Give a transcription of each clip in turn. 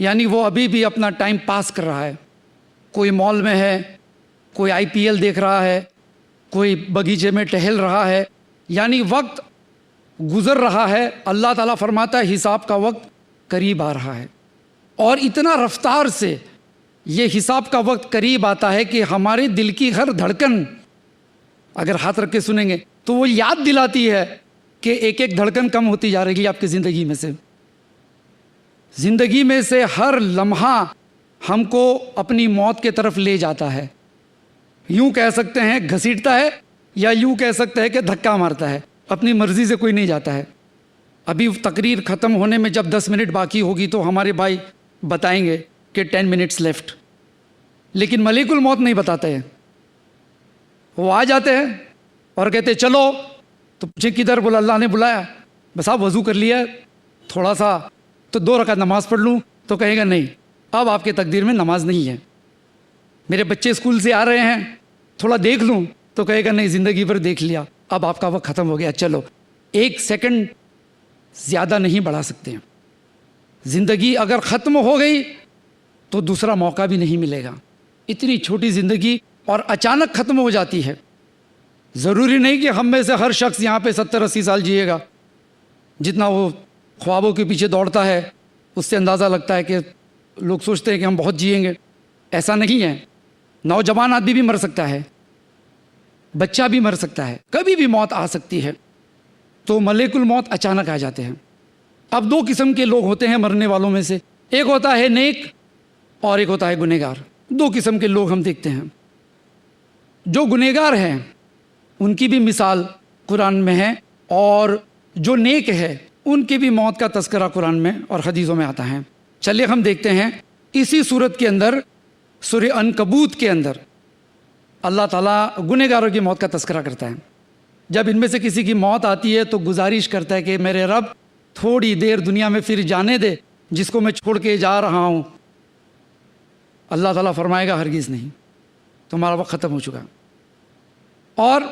یعنی وہ ابھی بھی اپنا ٹائم پاس کر رہا ہے. کوئی مال میں ہے, کوئی IPL دیکھ رہا ہے, کوئی بغیچے میں ٹہل رہا ہے, یعنی وقت گزر رہا ہے. اللہ تعالیٰ فرماتا ہے حساب کا وقت قریب آ رہا ہے. اور اتنا رفتار سے یہ حساب کا وقت قریب آتا ہے کہ ہمارے دل کی ہر دھڑکن اگر ہاتھ رکھ کے سنیں گے تو وہ یاد دلاتی ہے کہ ایک ایک دھڑکن کم ہوتی جا رہی ہے آپ کی زندگی میں سے. زندگی میں سے ہر لمحہ ہم کو اپنی موت کے طرف لے جاتا ہے. یوں کہہ سکتے ہیں گھسیٹتا ہے, یا یوں کہہ سکتے ہیں کہ دھکا مارتا ہے. اپنی مرضی سے کوئی نہیں جاتا ہے. ابھی تقریر ختم ہونے میں جب 10 منٹ باقی ہوگی تو ہمارے بھائی بتائیں گے کہ 10 منٹس لیفٹ, لیکن ملک الموت نہیں بتاتے ہیں. وہ آ جاتے ہیں اور کہتے چلو, تو پوچھیں کدھر؟ بولا اللہ نے بلایا. بس آپ وضو کر لیا تھوڑا سا تو 2 رکعت نماز پڑھ لوں, تو کہے گا نہیں اب آپ کے تقدیر میں نماز نہیں ہے. میرے بچے اسکول سے آ رہے ہیں تھوڑا دیکھ لوں, تو کہے گا نہیں زندگی پر دیکھ لیا, اب آپ کا وقت ختم ہو گیا, چلو 1 سیکنڈ زیادہ نہیں بڑھا سکتے ہیں. زندگی اگر ختم ہو گئی تو دوسرا موقع بھی نہیں ملے گا. اتنی چھوٹی زندگی اور اچانک ختم ہو جاتی ہے. ضروری نہیں کہ ہم میں سے ہر شخص یہاں پہ 70-80 سال جیے گا. جتنا وہ خوابوں کے پیچھے دوڑتا ہے اس سے اندازہ لگتا ہے کہ لوگ سوچتے ہیں کہ ہم بہت جئیں گے. ایسا نہیں ہے. نوجوان آدمی بھی مر سکتا ہے, بچہ بھی مر سکتا ہے, کبھی بھی موت آ سکتی ہے. تو ملک الموت اچانک آ جاتے ہیں. اب 2 قسم کے لوگ ہوتے ہیں مرنے والوں میں سے, ایک ہوتا ہے نیک اور ایک ہوتا ہے گنہگار. 2 قسم کے لوگ ہم دیکھتے ہیں. جو گنہگار ہیں ان کی بھی مثال قرآن میں ہے, اور جو نیک ہے ان کی بھی موت کا تذکرہ قرآن میں اور حدیثوں میں آتا ہے. چلیے ہم دیکھتے ہیں اسی صورت کے اندر سورہ عنکبوت کے اندر اللہ تعالیٰ گنہگاروں کی موت کا تذکرہ کرتا ہے. جب ان میں سے کسی کی موت آتی ہے تو گزارش کرتا ہے کہ میرے رب تھوڑی دیر دنیا میں پھر جانے دے جس کو میں چھوڑ کے جا رہا ہوں. اللہ تعالیٰ فرمائے گا ہرگز نہیں, تمہارا وقت ختم ہو چکا. اور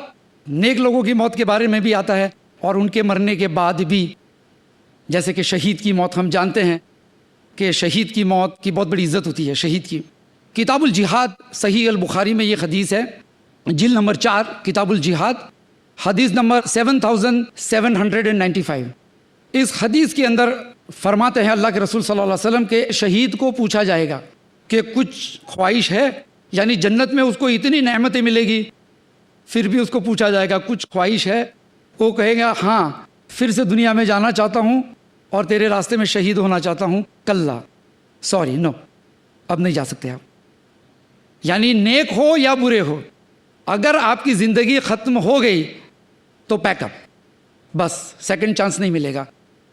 نیک لوگوں کی موت کے بارے میں بھی آتا ہے, اور ان کے مرنے کے بعد بھی, جیسے کہ شہید کی موت ہم جانتے ہیں کہ شہید کی موت کی بہت بڑی عزت ہوتی ہے. شہید کی کتاب الجہاد صحیح البخاری میں یہ حدیث ہے, جلد نمبر 4 کتاب الجہاد, حدیث نمبر 7795. اس حدیث کے اندر فرماتے ہیں اللہ کے رسول صلی اللہ علیہ وسلم کہ شہید کو پوچھا جائے گا کہ کچھ خواہش ہے, یعنی جنت میں اس کو اتنی نعمتیں ملے گی پھر بھی اس کو پوچھا جائے گا کچھ خواہش ہے. وہ کہے گا ہاں پھر سے دنیا میں جانا چاہتا ہوں اور تیرے راستے میں شہید ہونا چاہتا ہوں. کلا, سوری, نو, اب نہیں جا سکتے آپ. یعنی نیک ہو یا برے ہو, اگر آپ کی زندگی ختم ہو گئی تو پیک اپ, بس سیکنڈ چانس نہیں ملے گا.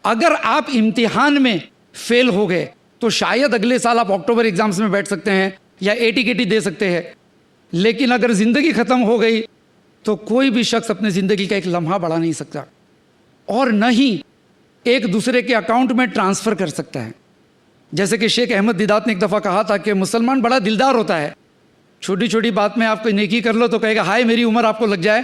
اگر آپ امتحان میں فیل ہو گئے تو شاید اگلے سال آپ اکتوبر ایگزامز میں بیٹھ سکتے ہیں یا AT-KT دے سکتے ہیں, لیکن اگر زندگی ختم ہو گئی تو کوئی بھی شخص اپنی زندگی کا ایک لمحہ بڑھا نہیں سکتا, اور نہ ہی ایک دوسرے کے اکاؤنٹ میں ٹرانسفر کر سکتا ہے. جیسے کہ شیخ احمد دیدات نے ایک دفعہ کہا تھا کہ مسلمان بڑا دلدار ہوتا ہے, چھوٹی چھوٹی بات میں آپ کو نیکی کر لو تو کہے گا ہائے میری عمر آپ کو لگ جائے.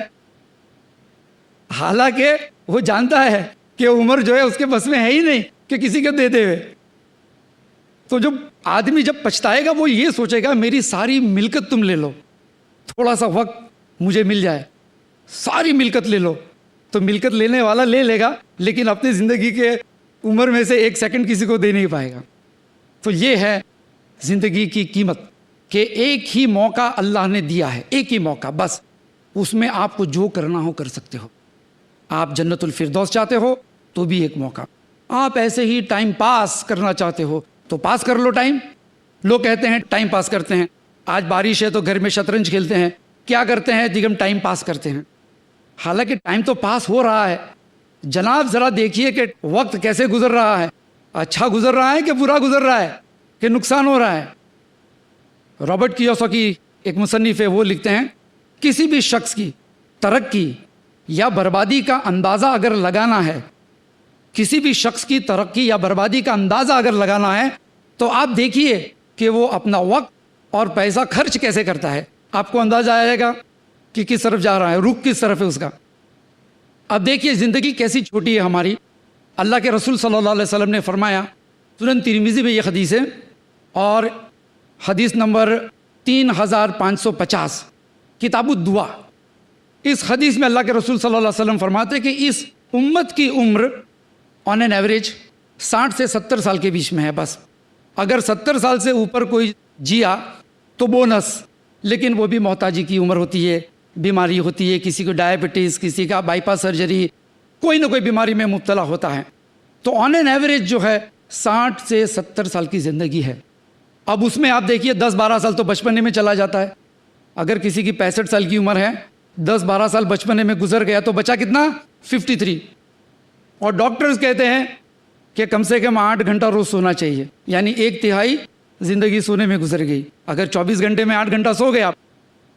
حالانکہ وہ جانتا ہے کہ عمر جو ہے اس کے بس میں ہے ہی نہیں کہ کسی کو دے دے. تو جب آدمی جب پچھتائے گا وہ یہ سوچے گا میری ساری ملکت تم لے لو, تھوڑا سا وقت مجھے مل جائے, ساری ملکت لے لو. تو ملکت لینے والا لے لے گا لیکن اپنی زندگی کے عمر میں سے 1 سیکنڈ کسی کو دے نہیں پائے گا. تو یہ ہے زندگی کی قیمت کہ ایک ہی موقع اللہ نے دیا ہے, ایک ہی موقع بس, اس میں آپ کو جو کرنا ہو کر سکتے ہو. آپ جنت الفردوس چاہتے ہو تو بھی ایک موقع, آپ ایسے ہی ٹائم پاس کرنا چاہتے ہو تو پاس کر لو ٹائم. لوگ کہتے ہیں ٹائم پاس کرتے ہیں, آج بارش ہے تو گھر میں شطرنج کھیلتے ہیں, کیا کرتے ہیں جی ہم ٹائم پاس کرتے ہیں. حالانکہ ٹائم تو پاس ہو رہا ہے. جناب ذرا دیکھیے کہ وقت کیسے گزر رہا ہے, اچھا گزر رہا ہے کہ برا گزر رہا ہے کہ نقصان ہو رہا ہے. رابرٹ کیوساکی ایک مصنف ہے, وہ لکھتے ہیں کسی بھی شخص کی ترقی یا بربادی کا اندازہ اگر لگانا ہے, کسی بھی شخص کی ترقی یا بربادی کا اندازہ اگر لگانا ہے تو آپ دیکھیے کہ وہ اپنا وقت اور پیسہ خرچ کیسے کرتا ہے. آپ کو اندازہ آئے گا کہ کس طرف جا رہا ہے, رخ کس طرف ہے اس کا. اب دیکھیے زندگی کیسی چھوٹی ہے ہماری. اللہ کے رسول صلی اللہ علیہ وسلم نے فرمایا سنن ترمذی میں یہ حدیث ہے، اور حدیث نمبر 3550 کتاب الدعا۔ اس حدیث میں اللہ کے رسول صلی اللہ علیہ وسلم فرماتے کہ اس امت کی عمر آن این ایوریج 60 سے 70 سال کے بیچ میں ہے بس۔ اگر 70 سال سے اوپر کوئی جیا تو بونس، لیکن وہ بھی محتاجی کی عمر ہوتی ہے، بیماری ہوتی ہے، کسی کو ڈائبٹیز، کسی کا بائی پاس سرجری، کوئی نہ کوئی بیماری میں مبتلا ہوتا ہے۔ تو آن این ایوریج جو ہے 60 سے 70 سال کی زندگی ہے۔ اب اس میں آپ دیکھیے 10-12 سال تو بچپنے میں چلا جاتا ہے۔ اگر کسی کی 65 سال کی عمر ہے، 10-12 سال بچپنے میں گزر گیا تو بچا کتنا؟ 53۔ اور ڈاکٹرز کہتے ہیں کہ کم سے کم 8 گھنٹہ روز سونا چاہیے، یعنی 1/3 زندگی سونے میں گزر گئی۔ اگر 24 گھنٹے میں 8 گھنٹہ سو گئے آپ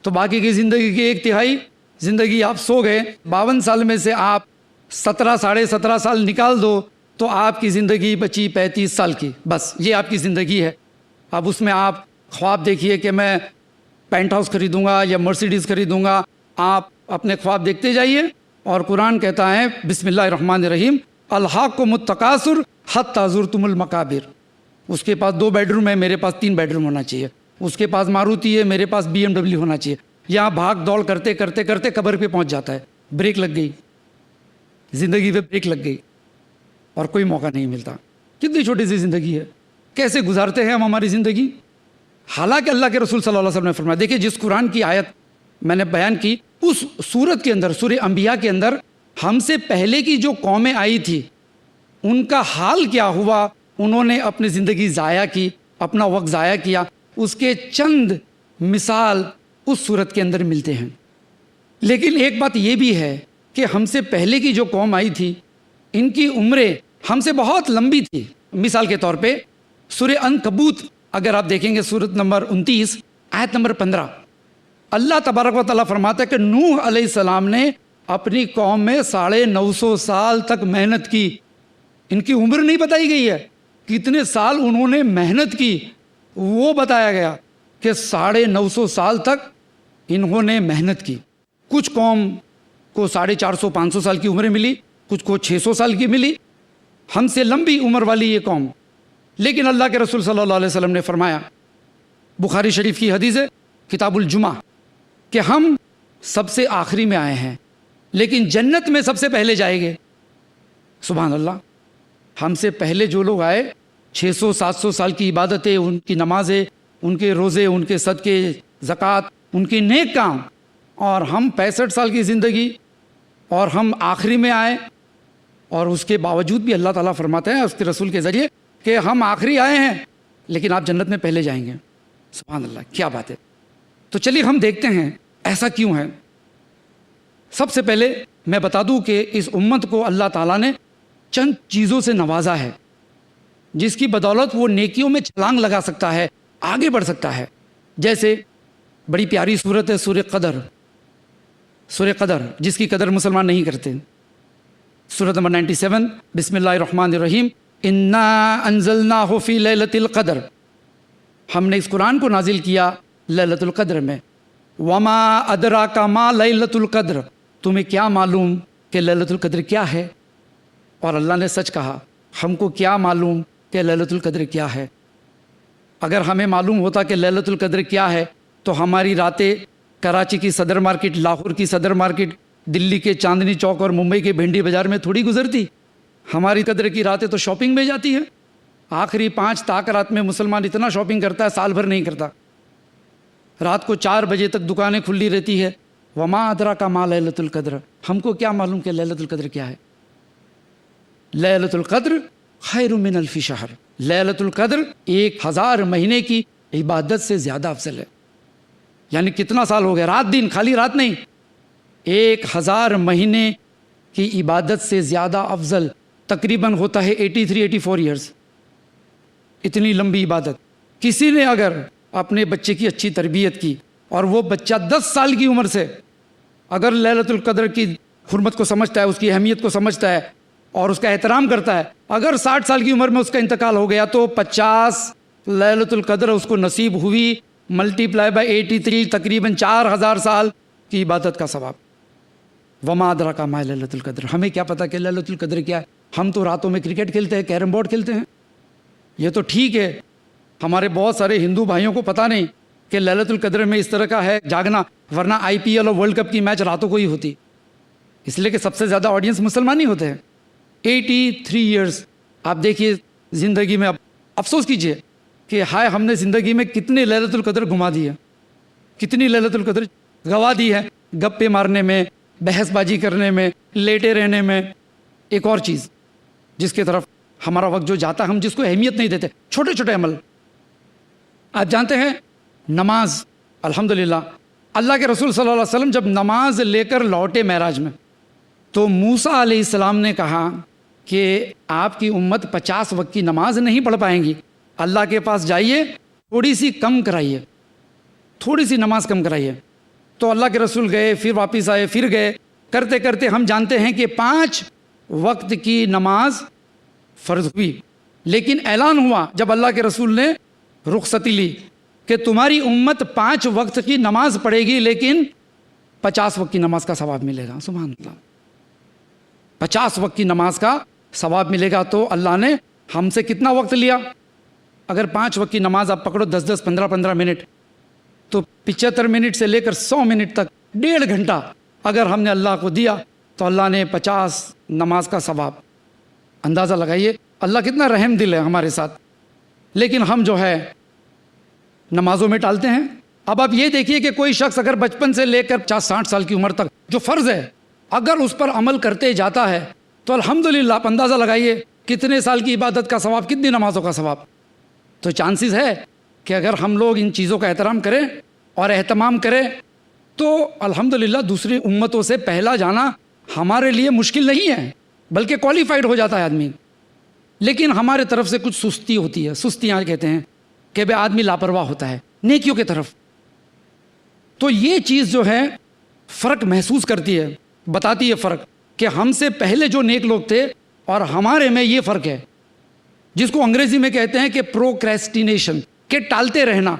تو باقی کی زندگی کی 1/3 زندگی آپ سو گئے۔ 52 سال میں سے آپ 17 ساڑھے 17 سال نکال دو تو آپ کی زندگی بچی 35 سال کی، بس یہ آپ کی زندگی ہے۔ اب اس میں آپ خواب دیکھیے کہ میں پینٹ ہاؤس خریدوں گا یا مرسیڈیز خریدوں گا، آپ اپنے خواب دیکھتے جائیے۔ اور قرآن کہتا ہے بسم اللہ الرحمن الرحیم، الحاکم التکاثر حتی زرتم المقابر۔ اس کے پاس 2 بیڈ روم ہے، میرے پاس 3 بیڈ روم ہونا چاہیے، اس کے پاس ماروتی ہے، میرے پاس BMW ہونا چاہیے۔ یہاں بھاگ دوڑ کرتے کرتے کرتے قبر پہ پہنچ جاتا ہے، بریک لگ گئی، زندگی پہ بریک لگ گئی اور کوئی موقع نہیں ملتا۔ کتنی چھوٹی سی زندگی ہے، کیسے گزارتے ہیں ہم ہماری زندگی؟ حالانکہ اللہ کے رسول صلی اللہ علیہ وسلم نے فرمایا، دیکھیں جس قرآن کی آیت میں نے بیان کی اس سورت کے اندر، سورہ انبیاء کے اندر، ہم سے پہلے کی جو قومیں آئی تھی ان کا حال کیا ہوا، انہوں نے اپنی زندگی ضائع کی، اپنا وقت ضائع کیا، اس کے چند مثال اس سورت کے اندر ملتے ہیں۔ لیکن ایک بات یہ بھی ہے کہ ہم سے پہلے کی جو قوم آئی تھی ان کی عمریں ہم سے بہت لمبی تھی۔ مثال کے طور پہ سورہ عنکبوت اگر آپ دیکھیں گے، سورت نمبر 29 آیت نمبر 15، اللہ تبارک و تعالیٰ فرماتا ہے کہ نوح علیہ السلام نے اپنی قوم میں 950 سال تک محنت کی۔ ان کی عمر نہیں بتائی گئی ہے، کتنے سال انہوں نے محنت کی وہ بتایا گیا کہ 950 سال تک انہوں نے محنت کی۔ کچھ قوم کو 450-500 سال کی عمریں ملی، کچھ کو 600 سال کی ملی، ہم سے لمبی عمر والی یہ قوم۔ لیکن اللہ کے رسول صلی اللہ علیہ وسلم نے فرمایا، بخاری شریف کی حدیث ہے کتاب الجمعہ، کہ ہم سب سے آخری میں آئے ہیں لیکن جنت میں سب سے پہلے جائیں گے۔ سبحان اللہ، ہم سے پہلے جو لوگ آئے 600-700 سال کی عبادتیں، ان کی نمازیں، ان کے روزے، ان کے صدقے، زکوٰۃ، ان کے نیک کام، اور ہم 65 سال کی زندگی اور ہم آخری میں آئے۔ اور اس کے باوجود بھی اللہ تعالیٰ فرماتے ہیں اس کے رسول کے ذریعے کہ ہم آخری آئے ہیں لیکن آپ جنت میں پہلے جائیں گے۔ سبحان اللہ، کیا بات ہے۔ تو چلیے ہم دیکھتے ہیں ایسا کیوں ہے۔ سب سے پہلے میں بتا دوں کہ اس امت کو اللہ تعالیٰ نے چند چیزوں سے نوازا ہے جس کی بدولت وہ نیکیوں میں چھلانگ لگا سکتا ہے، آگے بڑھ سکتا ہے۔ جیسے بڑی پیاری سورت ہے سورہ قدر، سورہ قدر جس کی قدر مسلمان نہیں کرتے۔ سورت نمبر 97، بسم اللہ الرحمن الرحیم، انا انزلناہ فی لیلۃ القدر، ہم نے اس قرآن کو نازل کیا لیلۃ القدر میں۔ وما ادراک ما لیلۃ القدر، تمہیں کیا معلوم کہ لیلۃ القدر کیا ہے؟ اور اللہ نے سچ کہا، ہم کو کیا معلوم کہ لیلۃ القدر کیا ہے؟ اگر ہمیں معلوم ہوتا کہ لیلۃ القدر کیا ہے تو ہماری راتیں کراچی کی صدر مارکیٹ، لاہور کی صدر مارکیٹ، دلی کے چاندنی چوک اور ممبئی کے بھنڈی بازار میں تھوڑی گزرتی۔ ہماری قدر کی راتیں تو شاپنگ میں جاتی ہیں۔ آخری 5 تاک رات میں مسلمان اتنا شاپنگ کرتا ہے سال بھر نہیں کرتا۔ رات کو 4 بجے تک دکانیں کھلی رہتی ہے۔ وما ادراک ما لیلۃ القدر، ہم کو کیا معلوم کہ لیلۃ القدر کیا ہے؟ لیلۃ القدر خیر من الف شہر، لیلۃ القدر 1000 مہینے کی عبادت سے زیادہ افضل ہے۔ یعنی کتنا سال ہو گیا، رات دن، خالی رات نہیں، 1000 مہینے کی عبادت سے زیادہ افضل، تقریباً ہوتا ہے 83-84 ایئرس۔ اتنی لمبی عبادت۔ کسی نے اگر اپنے بچے کی اچھی تربیت کی اور وہ بچہ 10 سال کی عمر سے اگر لیلۃ القدر کی حرمت کو سمجھتا ہے، اس کی اہمیت کو سمجھتا ہے اور اس کا احترام کرتا ہے، اگر 60 سال کی عمر میں اس کا انتقال ہو گیا تو 50 لیلۃ القدر اس کو نصیب ہوئی، ملٹیپلائی بائی 83، تقریباً 4000 سال کی عبادت کا ثواب۔ وما ادراک ما لیلۃ القدر، ہمیں کیا پتہ کہ لیلۃ القدر کیا ہے؟ ہم تو راتوں میں کرکٹ کھیلتے ہیں، کیرم بورڈ کھیلتے ہیں، یہ تو ٹھیک ہے، ہمارے بہت سارے ہندو بھائیوں کو پتہ نہیں کہ لیلۃ القدر میں اس طرح کا ہے جاگنا، ورنہ آئی پی ایل اور ورلڈ کپ کی میچ راتوں کو ہی ہوتی، اس لیے کہ سب سے زیادہ آڈینس مسلمان ہی ہوتے ہیں۔ 83 ایئرس آپ دیکھیے زندگی میں، اب افسوس کیجئے کہ ہائے ہم نے زندگی میں کتنے لیلۃ القدر گما دی ہے، کتنی لیلۃ القدر گوا دی ہے، گپے مارنے میں، بحث بازی کرنے میں، لیٹے رہنے میں۔ ایک اور چیز جس کی طرف ہمارا وقت جو جاتا ہے، ہم جس کو اہمیت نہیں دیتے، چھوٹے چھوٹے عمل۔ آپ جانتے ہیں نماز، الحمدللہ اللہ کے رسول صلی اللہ علیہ وسلم جب نماز لے کر لوٹے معراج میں، تو موسیٰ علیہ السلام نے کہا کہ آپ کی امت 50 وقت کی نماز نہیں پڑھ پائیں گی، اللہ کے پاس جائیے، تھوڑی سی کم کرائیے، تھوڑی سی نماز کم کرائیے۔ تو اللہ کے رسول گئے، پھر واپس آئے، پھر گئے، کرتے کرتے ہم جانتے ہیں کہ 5 وقت کی نماز فرض ہوئی، لیکن اعلان ہوا جب اللہ کے رسول نے رخصتی لی کہ تمہاری امت 5 وقت کی نماز پڑھے گی لیکن 50 وقت کی نماز کا ثواب ملے گا۔ سبحان اللہ، 50 وقت کی نماز کا ثواب ملے گا۔ تو اللہ نے ہم سے کتنا وقت لیا؟ اگر 5 وقت کی نماز آپ پکڑو 10-10 15-15 منٹ، تو 75 منٹ سے لے کر 100 منٹ تک 1.5 گھنٹہ اگر ہم نے اللہ کو دیا تو اللہ نے 50 نماز کا ثواب۔ اندازہ لگائیے اللہ کتنا رحم دل ہے ہمارے ساتھ، لیکن ہم جو ہے نمازوں میں ٹالتے ہیں۔ اب آپ یہ دیکھیے کہ کوئی شخص اگر بچپن سے لے کر 50-60 سال کی عمر تک جو فرض ہے اگر اس پر عمل کرتے جاتا ہے تو الحمدللہ آپ اندازہ لگائیے کتنے سال کی عبادت کا ثواب، کتنی نمازوں کا ثواب۔ تو چانسز ہے کہ اگر ہم لوگ ان چیزوں کا احترام کریں اور اہتمام کریں تو الحمدللہ دوسری امتوں سے پہلا جانا ہمارے لیے مشکل نہیں ہے، بلکہ کوالیفائڈ ہو جاتا ہے آدمی۔ لیکن ہمارے طرف سے کچھ سستی ہوتی ہے، سستیاں کہتے ہیں کہ بے آدمی لاپرواہ ہوتا ہے نیکیوں کی طرف۔ تو یہ چیز جو ہے فرق محسوس کرتی ہے، بتاتی ہے فرق کہ ہم سے پہلے جو نیک لوگ تھے اور ہمارے میں یہ فرق ہے، جس کو انگریزی میں کہتے ہیں کہ پروکریسٹینیشن، کہ ٹالتے رہنا۔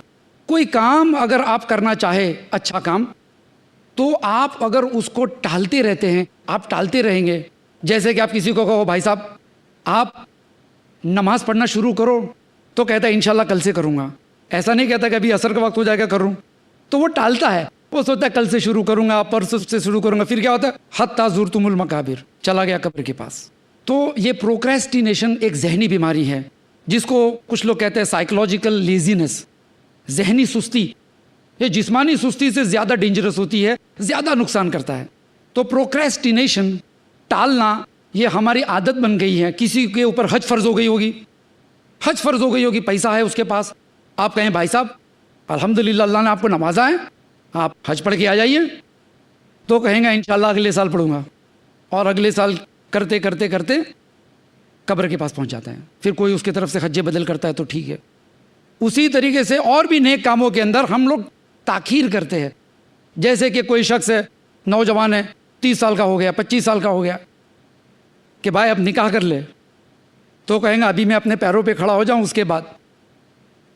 کوئی کام اگر آپ کرنا چاہے اچھا کام، تو آپ اگر اس کو ٹالتے رہتے ہیں، آپ ٹالتے رہیں گے۔ جیسے کہ آپ کسی کو کہو بھائی صاحب آپ نماز پڑھنا شروع کرو، تو کہتا ہے انشاءاللہ کل سے کروں گا، ایسا نہیں کہتا کہ ابھی عصر کا وقت ہو جائے گا کروں، تو وہ ٹالتا ہے، وہ سوچتا ہے کل سے شروع کروں گا، پرسوں سے شروع کروں گا، پھر کیا ہوتا ہے حتی زرتم المقابر، چلا گیا قبر کے پاس۔ تو یہ پروکریسٹینیشن ایک ذہنی بیماری ہے جس کو کچھ لوگ کہتے ہیں سائیکولوجیکل لیزینس، ذہنی سستی۔ یہ جسمانی سستی سے زیادہ ڈینجرس ہوتی ہے، زیادہ نقصان کرتا ہے۔ تو پروکریسٹینیشن، ٹالنا، یہ ہماری عادت بن گئی ہے۔ کسی کے اوپر حج فرض ہو گئی ہوگی، حج فرض ہو گئی ہوگی، پیسہ ہے اس کے پاس، آپ کہیں بھائی صاحب الحمدللہ اللہ نے آپ کو نوازا ہے، آپ حج پڑھ کے آ جائیے، تو کہیں گا انشاءاللہ اگلے سال پڑھوں گا، اور اگلے سال کرتے کرتے کرتے قبر کے پاس پہنچ جاتے ہیں۔ پھر کوئی اس کی طرف سے حج بدل کرتا ہے تو ٹھیک ہے۔ اسی طریقے سے اور بھی نیک کاموں کے اندر ہم لوگ تاخیر کرتے ہیں۔ جیسے کہ کوئی شخص ہے، نوجوان ہے، 30 سال کا ہو گیا، 25 سال کا ہو گیا، کہ بھائی اب نکاح کر لے، تو کہیں گا ابھی میں اپنے پیروں پہ کھڑا ہو جاؤں اس کے بعد۔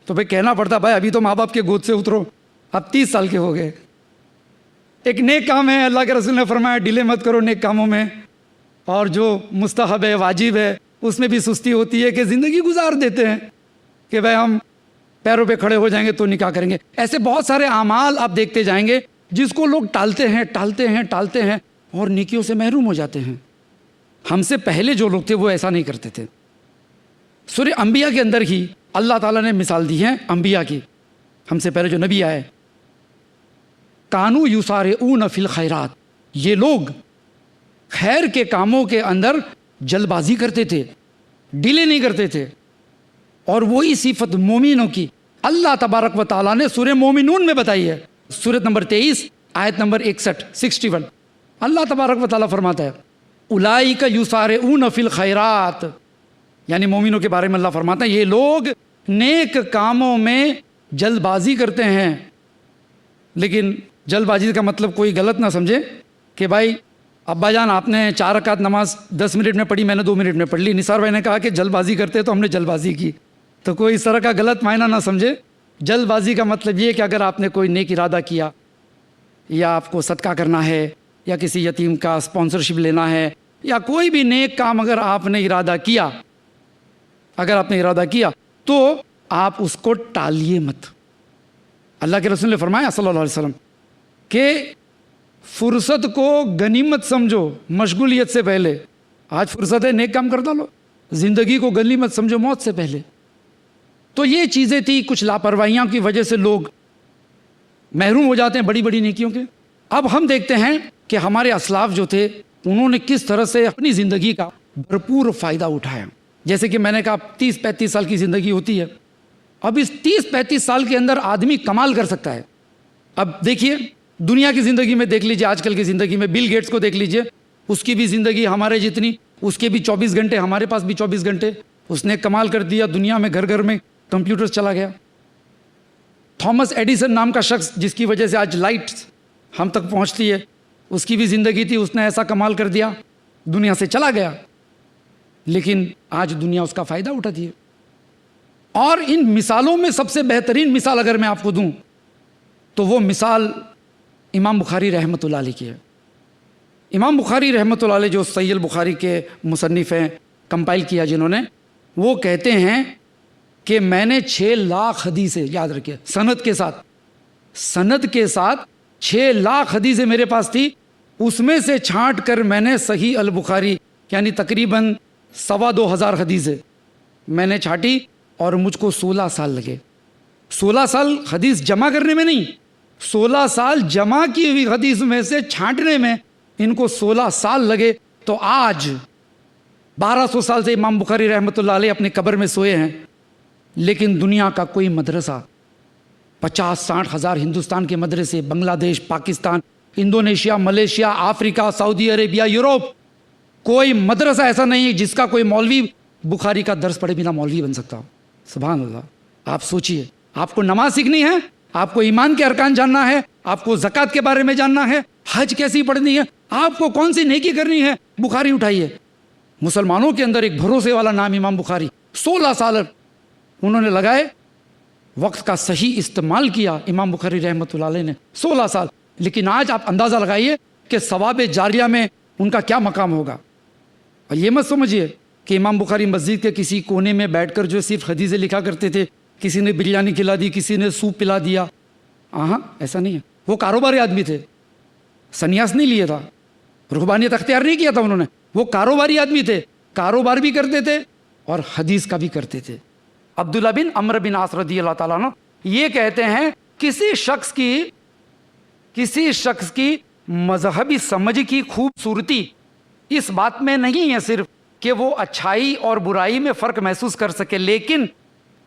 تو بھائی کہنا پڑتا بھائی ابھی تو ماں باپ کے گود سے اترو، اب 30 سال کے ہو گئے۔ ایک نیک کام ہے، اللہ کے رسول نے فرمایا ڈیلے مت کرو نیک کاموں میں، اور جو مستحب ہے، واجب ہے، اس میں بھی سستی ہوتی ہے کہ زندگی گزار دیتے ہیں کہ بھائی ہم پیروں پہ کھڑے ہو جائیں گے تو نکاح کریں گے۔ ایسے بہت سارے اعمال آپ دیکھتے جائیں گے جس کو لوگ ٹالتے ہیں ٹالتے ہیں ٹالتے ہیں اور نیکیوں سے محروم ہو جاتے ہیں۔ ہم سے پہلے جو لوگ تھے وہ ایسا نہیں کرتے تھے۔ سورہ انبیاء کے اندر ہی اللہ تعالیٰ نے مثال دی ہے انبیاء کی، ہم سے پہلے جو نبی آئے، کانو یسارعون فی الخیرات، یہ لوگ خیر کے کاموں کے اندر جلد بازی کرتے تھے، ڈیلے نہیں کرتے تھے۔ اور وہی صفت مومنوں کی اللہ تبارک و تعالیٰ نے سورہ مومنون میں بتائی ہے، سورۃ نمبر 23 آیت نمبر 61 اللہ تبارک و تعالیٰ فرماتا ہے اولئک یسارعون فی الخیرات، یعنی مومنوں کے بارے میں اللہ فرماتا ہے یہ لوگ نیک کاموں میں جلد بازی کرتے ہیں۔ لیکن جلد بازی کا مطلب کوئی غلط نہ سمجھے کہ بھائی ابا جان آپ نے 4 رکعت نماز 10 منٹ میں پڑھی، میں نے 2 منٹ میں پڑھ لی، نثار بھائی نے کہا کہ جلد بازی کرتے تو ہم نے جلد بازی کی، تو کوئی اس طرح کا غلط معنی نہ سمجھے۔ جلد بازی کا مطلب یہ کہ اگر آپ نے کوئی نیک ارادہ کیا، یا آپ کو صدقہ کرنا ہے، یا کسی یتیم کا اسپانسرشپ لینا ہے، یا کوئی بھی نیک کام اگر آپ نے ارادہ کیا، تو آپ اس کو ٹالیے مت۔ اللہ کے رسول نے فرمایا صلی اللہ علیہ وسلم کہ فرصت کو غنیمت سمجھو مشغولیت سے پہلے۔ آج فرصت ہے، نیک کام کر ڈالو۔ زندگی کو غنیمت سمجھو موت سے پہلے۔ تو یہ چیزیں تھی، کچھ لاپرواہیاں کی وجہ سے لوگ محروم ہو جاتے ہیں بڑی بڑی نیکیوں کے۔ اب ہم دیکھتے ہیں کہ ہمارے اسلاف جو تھے انہوں نے کس طرح سے اپنی زندگی کا بھرپور فائدہ اٹھایا۔ جیسے کہ میں نے کہا 30-35 سال کی زندگی ہوتی ہے۔ اب اس 30-35 سال کے اندر آدمی کمال کر سکتا ہے۔ اب دیکھیے دنیا کی زندگی میں دیکھ لیجیے، آج کل کی زندگی میں بل گیٹس کو دیکھ لیجیے، اس کی بھی زندگی ہمارے جتنی، اس کے بھی 24 گھنٹے، ہمارے پاس بھی 24 گھنٹے۔ اس نے کمال کر دیا، دنیا میں گھر گھر میں کمپیوٹر چلا گیا۔ تھامس ایڈیسن نام کا شخص جس کی وجہ سے آج لائٹ ہم تک پہنچتی ہے، اس کی بھی زندگی تھی، اس نے ایسا کمال کر دیا، دنیا سے چلا گیا، لیکن آج دنیا اس کا فائدہ اٹھاتی ہے۔ اور ان مثالوں میں سب سے بہترین مثال اگر میں آپ کو دوں تو وہ مثال امام بخاری رحمۃ اللہ علیہ کی ہے۔ امام بخاری رحمۃ اللہ علیہ جو صحیح البخاری کے مصنف ہیں، کمپائل کیا جنہوں نے، وہ کہتے ہیں کہ میں نے 6 لاکھ حدیثیں، یاد رکھیے سند کے ساتھ 6 لاکھ حدیثیں میرے پاس تھی، اس میں سے چھانٹ کر میں نے صحیح البخاری یعنی تقریباً 2,2500 حدیثیں میں نے چھانٹی، اور مجھ کو 16 سال لگے۔ 16 سال حدیث جمع کرنے میں نہیں، 16 سال جمع کی ہوئی حدیث میں سے چھانٹنے میں ان کو 16 سال لگے۔ تو آج 1200 سال سے امام بخاری رحمۃ اللہ علیہ اپنے قبر میں سوئے ہیں، لیکن دنیا کا کوئی مدرسہ 50-60 ہزار ہندوستان کے مدرسے، بنگلہ دیش، پاکستان، انڈونیشیا، ملیشیا، افریقہ، سعودی عربیہ، یوروپ، کوئی مدرسہ ایسا نہیں ہے جس کا کوئی مولوی بخاری کا درس پڑھے بنا مولوی بن سکتا ہو۔ سبحان اللہ۔ آپ سوچئے، آپ کو نماز سیکھنی ہے، آپ کو ایمان کے ارکان جاننا ہے، آپ کو زکوٰۃ کے بارے میں جاننا ہے، حج کیسی پڑھنی ہے، آپ کو کون سی نیکی کرنی ہے، بخاری اٹھائیے۔ مسلمانوں کے اندر ایک بھروسے والا نام امام بخاری، 16 سال انہوں نے لگائے، وقت کا صحیح استعمال کیا امام بخاری رحمۃ اللہ علیہ نے، 16 سال۔ لیکن آج آپ اندازہ لگائیے کہ ثواب جاریہ میں ان کا کیا مقام ہوگا۔ اور یہ مت سمجھیے کہ امام بخاری مسجد کے کسی کونے میں بیٹھ کر جو صرف حدیثیں لکھا کرتے تھے، کسی نے بریانی کھلا دی، کسی نے سوپ پلا دیا، ہاں ایسا نہیں ہے۔ وہ کاروباری آدمی تھے، سنیاس نہیں لیا تھا، رہبانیت اختیار نہیں کیا تھا انہوں نے، وہ کاروباری آدمی تھے، کاروبار بھی کرتے تھے اور حدیث کا بھی کرتے تھے۔ عبداللہ بن عمرو بن عاص رضی اللہ تعالیٰ عنہ یہ کہتے ہیں کسی شخص کی مذہبی سمجھ کی خوبصورتی اس بات میں نہیں ہے صرف کہ وہ اچھائی اور برائی میں فرق محسوس کر سکے، لیکن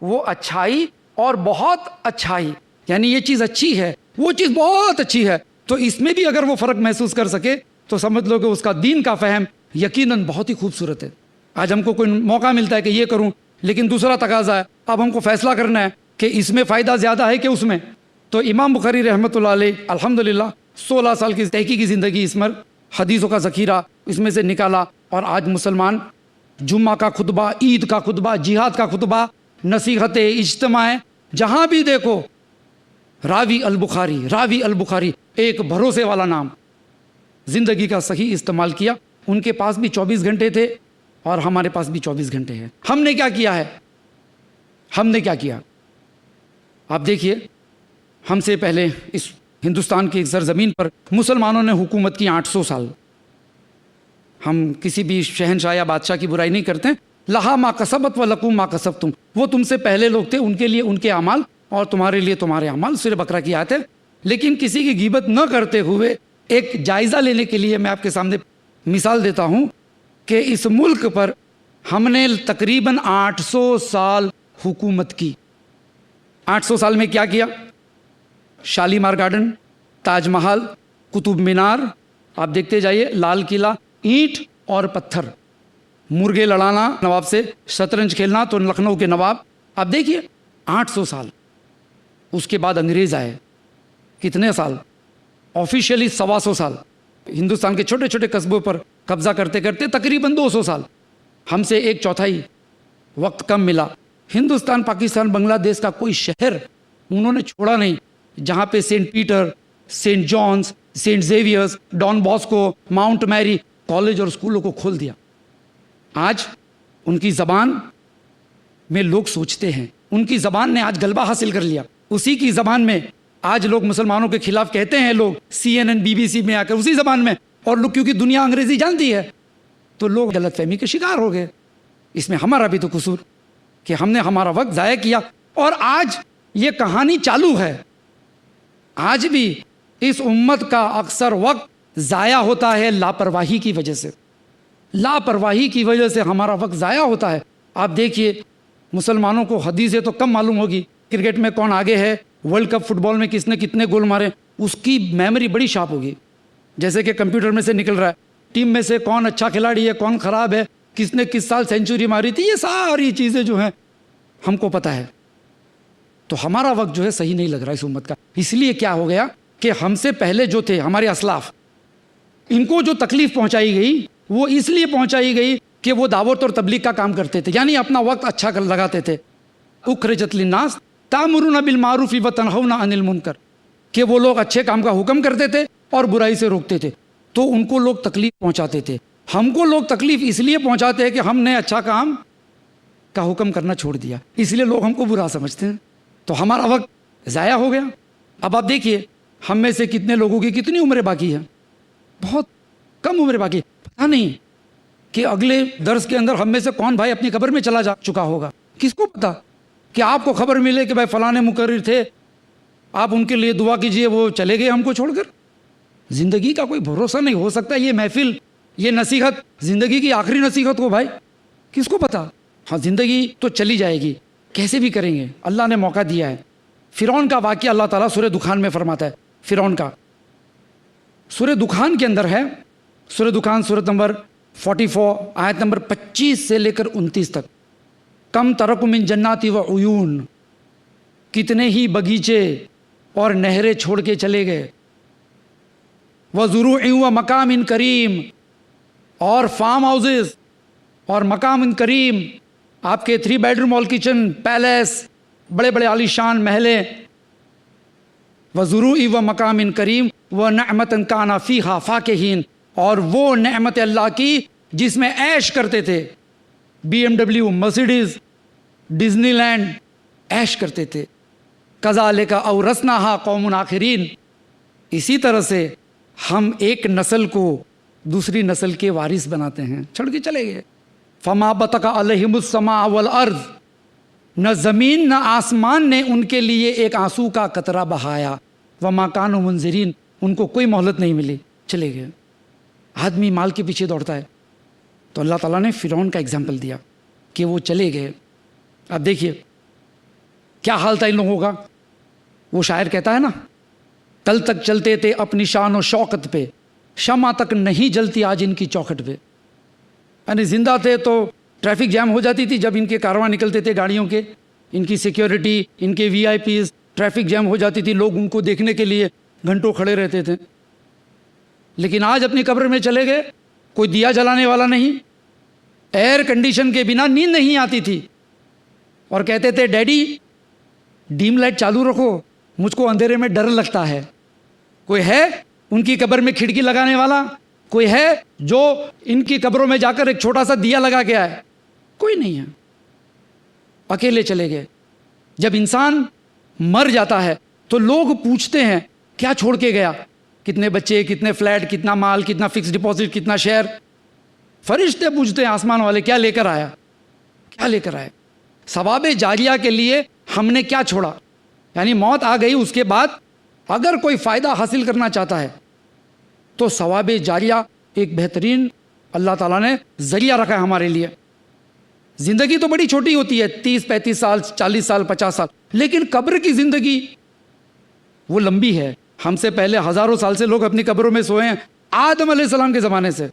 وہ اچھائی اور بہت اچھائی، یعنی یہ چیز اچھی ہے، وہ چیز بہت اچھی ہے، تو اس میں بھی اگر وہ فرق محسوس کر سکے تو سمجھ لو کہ اس کا دین کا فہم یقیناً بہت ہی خوبصورت ہے۔ آج ہم کو کوئی موقع ملتا ہے کہ یہ کروں، لیکن دوسرا تقاضا ہے، اب ہم کو فیصلہ کرنا ہے کہ اس میں فائدہ زیادہ ہے کہ اس میں۔ تو امام بخاری رحمۃ اللہ علیہ الحمدللہ 16 سال کی تحقیقی زندگی اس میں حدیثوں کا ذخیرہ اس میں سے نکالا، اور آج مسلمان جمعہ کا خطبہ، عید کا خطبہ، جہاد کا خطبہ، نصیحت، اجتماع، جہاں بھی دیکھو راوی البخاری، ایک بھروسے والا نام۔ زندگی کا صحیح استعمال کیا، ان کے پاس بھی 24 گھنٹے تھے اور ہمارے پاس بھی 24 گھنٹے ہیں۔ ہم نے کیا کیا؟ آپ دیکھیے، ہم سے پہلے اس ہندوستان کی ایک سرزمین پر مسلمانوں نے حکومت کی 800 سال۔ ہم کسی بھی شہنشاہ یا بادشاہ کی برائی نہیں کرتے، لہا ما کسبت ولکم ما کسبتم، وہ تم سے پہلے لوگ تھے، ان کے لیے ان کے اعمال اور تمہارے لیے تمہارے اعمال، سورہ بقرہ کی آیت ہے۔ لیکن کسی کی غیبت نہ کرتے ہوئے ایک جائزہ لینے کے لیے میں آپ کے سامنے مثال دیتا ہوں کہ اس ملک پر ہم نے تقریباً 800 سال حکومت کی۔ 800 سال میں کیا کیا؟ شالیمار گارڈن، تاج محل، قطب مینار، آپ دیکھتے جائیے، لال قلعہ، اینٹ اور پتھر، مرغے لڑانا نواب سے، شطرنج کھیلنا تو لکھنؤ کے نواب۔ آپ دیکھیے 800 سال۔ اس کے بعد انگریز آئے، کتنے سال؟ آفیشیلی 125 سال۔ ہندوستان کے چھوٹے چھوٹے قصبوں پر قبضہ کرتے کرتے تقریباً 200 سال۔ ہم سے 1/4 وقت کم ملا۔ ہندوستان، پاکستان، بنگلہ دیش کا کوئی شہر انہوں نے چھوڑا نہیں جہاں پہ Saint Peter, Saint John's, Saint Xavier's, Don Bosco, Mount Mary College اور اسکولوں کو کھول دیا۔ آج ان کی زبان میں لوگ سوچتے ہیں ان کی زبان نے آج غلبہ حاصل کر لیا. اسی کی زبان میں آج لوگ مسلمانوں کے خلاف کہتے ہیں، لوگ CNN BBC میں آ کر اسی زبان میں، اور لوگ کیونکہ دنیا انگریزی جانتی ہے تو لوگ غلط فہمی کے شکار ہو گئے. اس میں ہمارا بھی تو قصور کہ ہم نے ہمارا وقت ضائع کیا. اور آج یہ کہانی چالو ہے، آج بھی اس امت کا اکثر وقت ضائع ہوتا ہے لاپرواہی کی وجہ سے. لاپرواہی کی وجہ سے ہمارا وقت ضائع ہوتا ہے. آپ دیکھیے مسلمانوں کو حدیثیں تو کم معلوم ہوگی، کرکٹ میں کون آگے ہے، ورلڈ کپ فٹ بال میں کس نے کتنے گول مارے، اس کی میموری بڑی شارپ ہوگی. جیسے کہ کمپیوٹر میں سے نکل رہا ہے ٹیم میں سے کون اچھا کھلاڑی ہے، کون خراب ہے، کس نے کس سال سینچری ماری تھی، یہ ساری چیزیں جو ہیں ہم کو پتہ ہے. تو ہمارا وقت جو ہے صحیح نہیں لگ رہا اس امت کا. اس لیے کیا ہو گیا کہ ہم سے پہلے جو تھے ہمارے اسلاف، ان کو جو تکلیف پہنچائی گئی وہ اس لیے پہنچائی گئی کہ وہ دعوت اور تبلیغ کا کام کرتے تھے، یعنی اپنا وقت اچھا کر لگاتے تھے. اخرجت للناس تأمرون بالمعروف وتنہون عن المنکر، کہ وہ لوگ اچھے کام کا حکم کرتے تھے اور برائی سے روکتے تھے. تو ان کو لوگ تکلیف پہنچاتے تھے. ہم کو لوگ تکلیف اس لیے پہنچاتے ہیں کہ ہم نے اچھا کام کا حکم کرنا چھوڑ دیا، اس لیے لوگ ہم کو برا سمجھتے ہیں. تو ہمارا وقت ضائع ہو گیا. اب آپ دیکھیے ہم میں سے کتنے لوگوں کی کتنی عمریں باقی ہیں، بہت کم عمریں باقی. پتہ نہیں کہ اگلے درس کے اندر ہم میں سے کون بھائی اپنی قبر میں چلا جا چکا ہوگا. کس کو پتا کہ آپ کو خبر ملے کہ بھائی فلاں مقرر تھے، آپ ان کے لیے دعا کیجئے، وہ چلے گئے ہم کو چھوڑ کر. زندگی کا کوئی بھروسہ نہیں. ہو سکتا ہے یہ محفل، یہ نصیحت زندگی کی آخری نصیحت ہو بھائی، کس کو پتا. ہاں زندگی تو چلی جائے گی، کیسے بھی کریں گے، اللہ نے موقع دیا ہے. فرعون کا واقعہ اللہ تعالیٰ سورہ دخان میں فرماتا ہے. فرعون کا سورہ دخان کے اندر ہے، سورہ دخان سورۃ نمبر 44 آیت نمبر 25 سے لے کر 29 تک. کم ترک من جنات و عیون، کتنے ہی باغیچے اور نہریں چھوڑ کے چلے گئے. وزروع و مقام کریم، اور فارم ہاؤسز اور مقام کریم، آپ کے 3 بیڈروم ہال کچن، پیلیس، بڑے بڑے عالیشان محلیں. وزروع و مقام کریم و نعمت کان فیہا فاکہین، اور وہ نعمت اللہ کی جس میں عیش کرتے تھے. BMW، مرسیڈیز، ڈزنی لینڈ، عیش کرتے تھے. کذالک اورثناہا قوم آخرین، اسی طرح سے ہم ایک نسل کو دوسری نسل کے وارث بناتے ہیں. چھوڑ کے چلے گئے. فما بطق علیہم السماء والارض، نہ زمین نہ آسمان نے ان کے لیے ایک آنسو کا قطرہ بہایا. وما کانوا منذرین، ان کو کوئی مہلت نہیں ملی، چلے گئے. آدمی مال کے پیچھے دوڑتا ہے، تو اللہ تعالیٰ نے فرعون کا اگزامپل دیا کہ وہ چلے گئے. اب دیکھیے کیا حال تھا ان لوگوں کا. وہ شاعر کہتا ہے نا، کل تک چلتے تھے اپنی شان و شوکت پہ، شمع تک نہیں جلتی آج ان کی چوکھٹ پہ. یعنی زندہ تھے تو ٹریفک جام ہو جاتی تھی جب ان کے کارواں نکلتے تھے گاڑیوں کے، ان کی سیکیورٹی، ان کے VIPs، ٹریفک جام ہو جاتی تھی، لوگ ان کو دیکھنے کے لیے گھنٹوں کھڑے رہتے تھے. لیکن آج اپنی قبر میں چلے گئے، کوئی دیا جلانے والا نہیں، ایئر کنڈیشن کے بنا نیند نہیں آتی تھی، اور کہتے تھے ڈیڈی ڈیم لائٹ چالو رکھو، مجھ کو اندھیرے میں ڈر لگتا ہے. کوئی ہے ان کی قبر میں کھڑکی لگانے والا؟ کوئی ہے جو ان کی قبروں میں جا کر ایک چھوٹا سا دیا لگا کے آئے؟ کوئی نہیں ہے. اکیلے چلے گئے. جب انسان مر جاتا ہے تو لوگ پوچھتے ہیں کیا چھوڑ کے گیا، کتنے بچے، کتنے فلیٹ، کتنا مال، کتنا فکس ڈپازٹ، کتنا شیئر. فرشتے پوچھتے ہیں آسمان والے کیا لے کر آیا، کیا لے کر آئے. ثواب جاریہ کے لیے ہم نے کیا چھوڑا. یعنی موت آ گئی، اس کے بعد اگر کوئی فائدہ حاصل کرنا چاہتا ہے تو ثواب جاریہ ایک بہترین اللہ تعالیٰ نے ذریعہ رکھا ہے ہمارے لیے. زندگی تو بڑی چھوٹی ہوتی ہے، 30-35 سال، 40 سال، 50 سال، لیکن قبر کی زندگی وہ لمبی ہے. ہم سے پہلے ہزاروں سال سے لوگ اپنی قبروں میں سوئے ہیں. آدم علیہ السلام کے زمانے سے